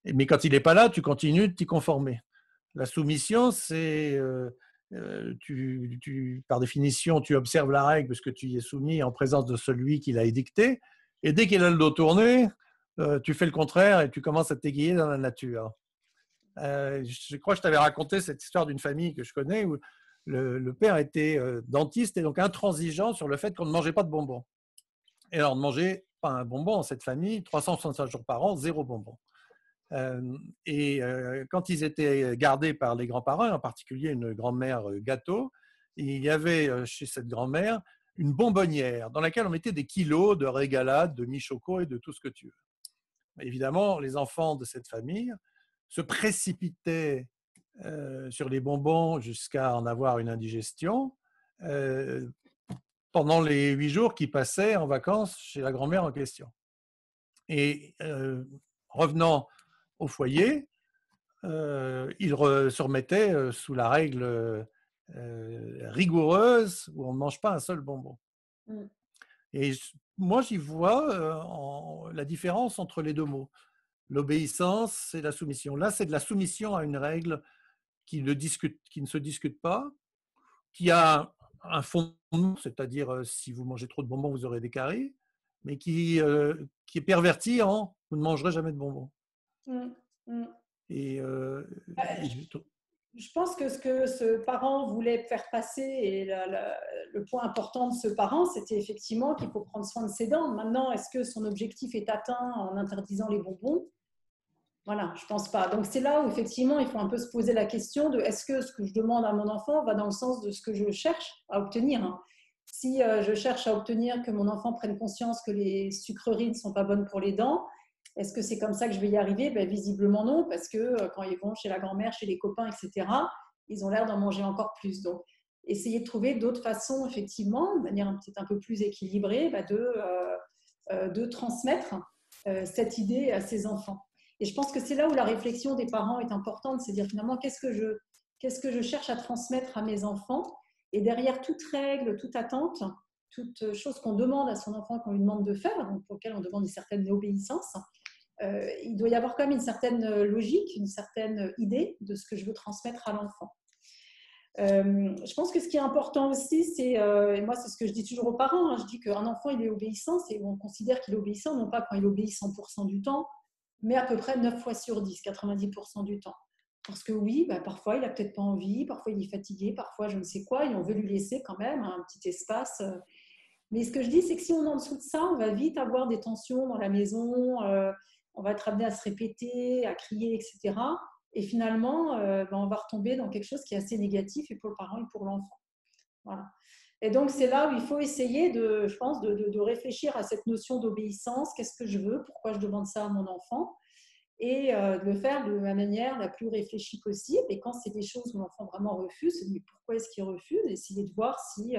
Mais quand il n'est pas là, tu continues de t'y conformer. La soumission, c'est par définition, tu observes la règle parce que tu y es soumis en présence de celui qui l'a édicté. Et dès qu'il a le dos tourné, tu fais le contraire et tu commences à t'aiguiller dans la nature. Je crois que je t'avais raconté cette histoire d'une famille que je connais où le père était dentiste et donc intransigeant sur le fait qu'on ne mangeait pas de bonbons. Et alors, on ne mangeait pas un bonbon dans cette famille, 365 jours par an, zéro bonbon. Quand ils étaient gardés par les grands-parents, en particulier une grand-mère gâteau, il y avait chez cette grand-mère une bonbonnière dans laquelle on mettait des kilos de régalades, de mi-choco et de tout ce que tu veux. Évidemment, les enfants de cette famille se précipitaient sur les bonbons jusqu'à en avoir une indigestion pendant les 8 jours qu'ils passaient en vacances chez la grand-mère en question. Et revenant au foyer, il se remettait sous la règle rigoureuse où on ne mange pas un seul bonbon. Et moi, j'y vois la différence entre les deux mots. L'obéissance et la soumission. Là, c'est de la soumission à une règle qui ne se discute pas, qui a un fondement, c'est-à-dire si vous mangez trop de bonbons, vous aurez des caries, mais qui est perverti en vous ne mangerez jamais de bonbons. Et je pense que ce que ce parent voulait faire passer, et le point important de ce parent, c'était effectivement qu'il faut prendre soin de ses dents. Maintenant, est-ce que son objectif est atteint en interdisant les bonbons? Voilà, je ne pense pas. Donc c'est là où effectivement il faut un peu se poser la question de est-ce que ce que je demande à mon enfant va dans le sens de ce que je cherche à obtenir. Si je cherche à obtenir que mon enfant prenne conscience que les sucreries ne sont pas bonnes pour les dents, est-ce que c'est comme ça que je vais y arriver? Visiblement non, parce que quand ils vont chez la grand-mère, chez les copains, etc., ils ont l'air d'en manger encore plus. Donc essayer de trouver d'autres façons, effectivement, de manière peut-être un peu plus équilibrée, de transmettre cette idée à ses enfants. Et je pense que c'est là où la réflexion des parents est importante, c'est dire finalement qu'est-ce que je cherche à transmettre à mes enfants, et derrière toute règle, toute attente, toute chose qu'on demande à son enfant, qu'on lui demande de faire, donc pour lequel on demande une certaine obéissance, il doit y avoir quand même une certaine logique, une certaine idée de ce que je veux transmettre à l'enfant. Je pense que ce qui est important aussi, c'est, et moi c'est ce que je dis toujours aux parents, je dis qu'un enfant il est obéissant, c'est on considère qu'il est obéissant, non pas quand il obéit 100% du temps, mais à peu près 9 fois sur 10, 90% du temps. parce que oui, bah, parfois il n'a peut-être pas envie, parfois il est fatigué, parfois je ne sais quoi, et on veut lui laisser quand même un petit espace. Mais ce que je dis, c'est que si on est en dessous de ça, on va vite avoir des tensions dans la maison, on va être amené à se répéter, à crier, etc. Et finalement, ben, on va retomber dans quelque chose qui est assez négatif et pour le parent et pour l'enfant. Voilà. Et donc, c'est là où il faut essayer, je pense, de réfléchir à cette notion d'obéissance. Qu'est-ce que je veux? Pourquoi je demande ça à mon enfant? Et de le faire de la manière la plus réfléchie possible. Et quand c'est des choses où l'enfant vraiment refuse, se dit pourquoi est-ce qu'il refuse? Essayer de voir si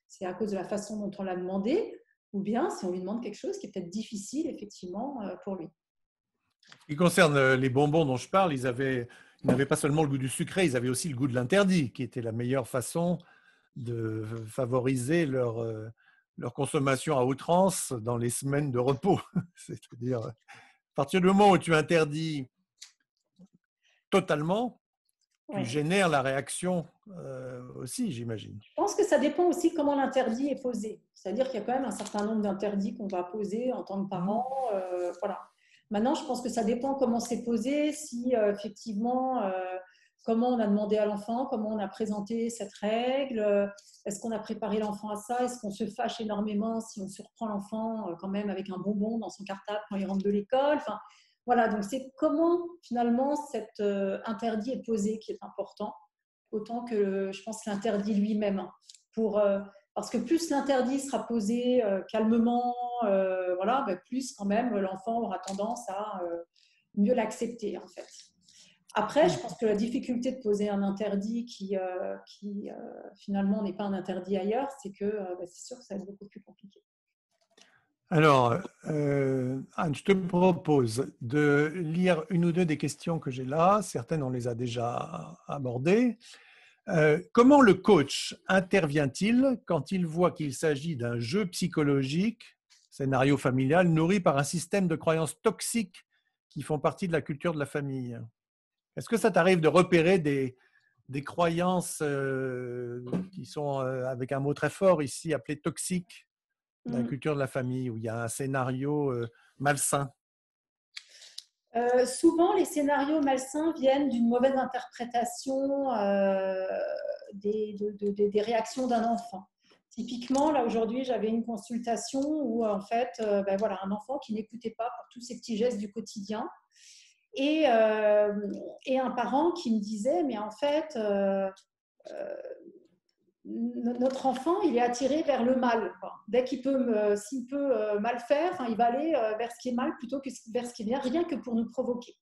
c'est à cause de la façon dont on l'a demandé ou bien si on lui demande quelque chose qui est peut-être difficile, effectivement, pour lui. Ce qui concerne les bonbons dont je parle, ils n'avaient pas seulement le goût du sucré, ils avaient aussi le goût de l'interdit, qui était la meilleure façon de favoriser leur consommation à outrance dans les semaines de repos. C'est-à-dire, à partir du moment où tu interdis totalement, tu Ouais. génères la réaction aussi, j'imagine. Je pense que ça dépend aussi comment l'interdit est posé. C'est-à-dire qu'il y a quand même un certain nombre d'interdits qu'on va poser en tant que Mhm. parent. Voilà. Maintenant, je pense que ça dépend comment c'est posé, si effectivement, comment on a demandé à l'enfant, comment on a présenté cette règle, est-ce qu'on a préparé l'enfant à ça, est-ce qu'on se fâche énormément si on surprend l'enfant quand même avec un bonbon dans son cartable quand il rentre de l'école. Enfin, voilà, donc c'est comment finalement cet interdit est posé qui est important autant que je pense l'interdit lui-même. Pour, parce que plus l'interdit sera posé calmement, voilà, ben plus quand même l'enfant aura tendance à mieux l'accepter en fait. Après, je pense que la difficulté de poser un interdit qui finalement n'est pas un interdit ailleurs, c'est que ben, c'est sûr que ça va être beaucoup plus compliqué. Alors, Anne, je te propose de lire une ou deux des questions que j'ai là. Certaines, on les a déjà abordées. Comment le coach intervient-il quand il voit qu'il s'agit d'un jeu psychologique, scénario familial, nourri par un système de croyances toxiques qui font partie de la culture de la famille? Est-ce que ça t'arrive de repérer des croyances qui sont, avec un mot très fort ici, appelé toxiques, dans la Mm. culture de la famille, où il y a un scénario malsain? Souvent, les scénarios malsains viennent d'une mauvaise interprétation des réactions d'un enfant. Typiquement, là aujourd'hui, j'avais une consultation où en fait, ben voilà, un enfant qui n'écoutait pas pour tous ces petits gestes du quotidien et, euh, et un parent qui me disait, mais en fait, euh, notre enfant, il est attiré vers le mal. Dès qu'il peut, s'il peut mal faire, il va aller vers ce qui est mal plutôt que vers ce qui est bien, rien que pour nous provoquer.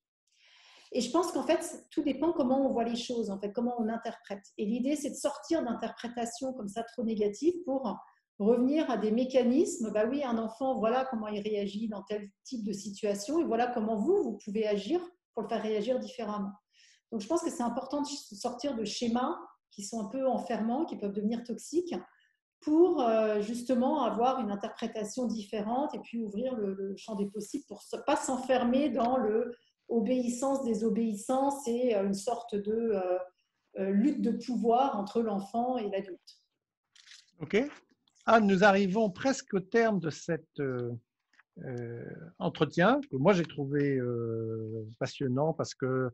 Et je pense qu'en fait, tout dépend comment on voit les choses, en fait, comment on interprète. Et l'idée, c'est de sortir d'interprétations comme ça trop négatives pour revenir à des mécanismes. Bah oui, un enfant, voilà comment il réagit dans tel type de situation, et voilà comment vous pouvez agir pour le faire réagir différemment. Donc, je pense que c'est important de sortir de schémas qui sont un peu enfermants, qui peuvent devenir toxiques, pour justement avoir une interprétation différente et puis ouvrir le champ des possibles pour ne pas s'enfermer dans l'obéissance, désobéissance et une sorte de lutte de pouvoir entre l'enfant et l'adulte. OK. Anne, nous arrivons presque au terme de cet entretien que moi j'ai trouvé passionnant parce que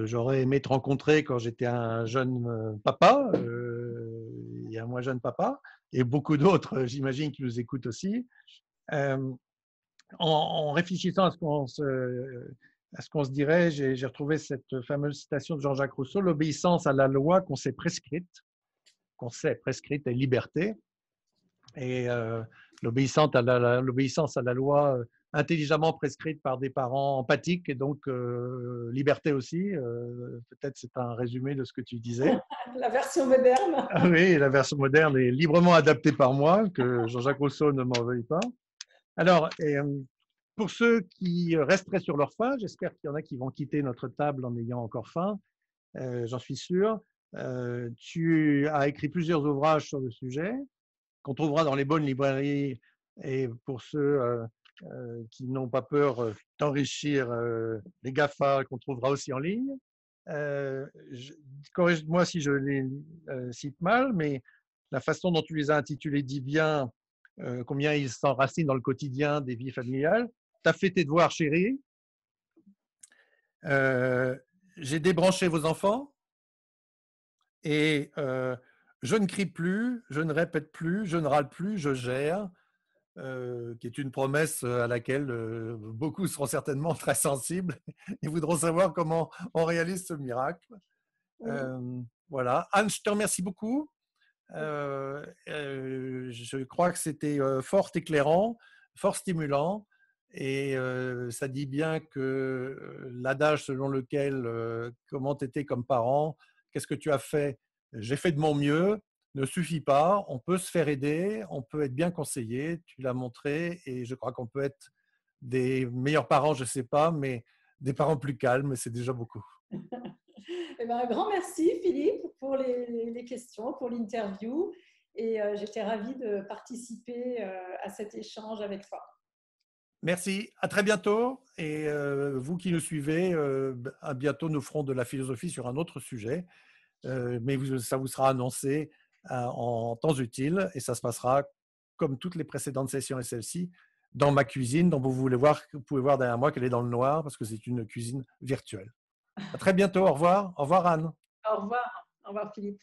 j'aurais aimé te rencontrer quand j'étais un jeune papa et un moins jeune papa, et beaucoup d'autres, j'imagine, qui nous écoutent aussi. Euh, en réfléchissant à ce qu'on se dirait, j'ai retrouvé cette fameuse citation de Jean-Jacques Rousseau: l'obéissance à la loi qu'on sait prescrite est liberté, et l'obéissance à la loi intelligemment prescrite par des parents empathiques, et donc liberté aussi. Peut-être c'est un résumé de ce que tu disais. La version moderne. Ah oui, la version moderne est librement adaptée par moi, que Jean-Jacques Rousseau ne m'en veuille pas. Alors, pour ceux qui resteraient sur leur faim, j'espère qu'il y en a qui vont quitter notre table en ayant encore faim, j'en suis sûr. Tu as écrit plusieurs ouvrages sur le sujet, qu'on trouvera dans les bonnes librairies, et pour ceux qui n'ont pas peur d'enrichir les GAFA, qu'on trouvera aussi en ligne. Corrige-moi si je les cite mal, mais la façon dont tu les as intitulés dit bien combien ils s'enracinent dans le quotidien des vies familiales. Tu as fait tes devoirs, chérie. Euh, j'ai débranché vos enfants et je ne crie plus, je ne répète plus, je ne râle plus, je gère, qui est une promesse à laquelle beaucoup seront certainement très sensibles et voudront savoir comment on réalise ce miracle. Oui. Voilà. Anne, je te remercie beaucoup. Je crois que c'était fort éclairant, fort stimulant. Et ça dit bien que l'adage selon lequel comment tu étais comme parent, qu'est-ce que tu as fait? J'ai fait de mon mieux, ne suffit pas. On peut se faire aider, on peut être bien conseillé, tu l'as montré, et je crois qu'on peut être des meilleurs parents, je ne sais pas, mais des parents plus calmes, c'est déjà beaucoup. Eh ben, un grand merci, Philippe, pour les questions, pour l'interview. Et j'étais ravie de participer à cet échange avec toi. Merci, à très bientôt. Et vous qui nous suivez, à bientôt, nous ferons de la philosophie sur un autre sujet. Mais ça vous sera annoncé en temps utile et ça se passera comme toutes les précédentes sessions et celle-ci dans ma cuisine dont vous pouvez voir derrière moi qu'elle est dans le noir parce que c'est une cuisine virtuelle. À très bientôt, au revoir. Au revoir Anne. Au revoir. Au revoir, Philippe.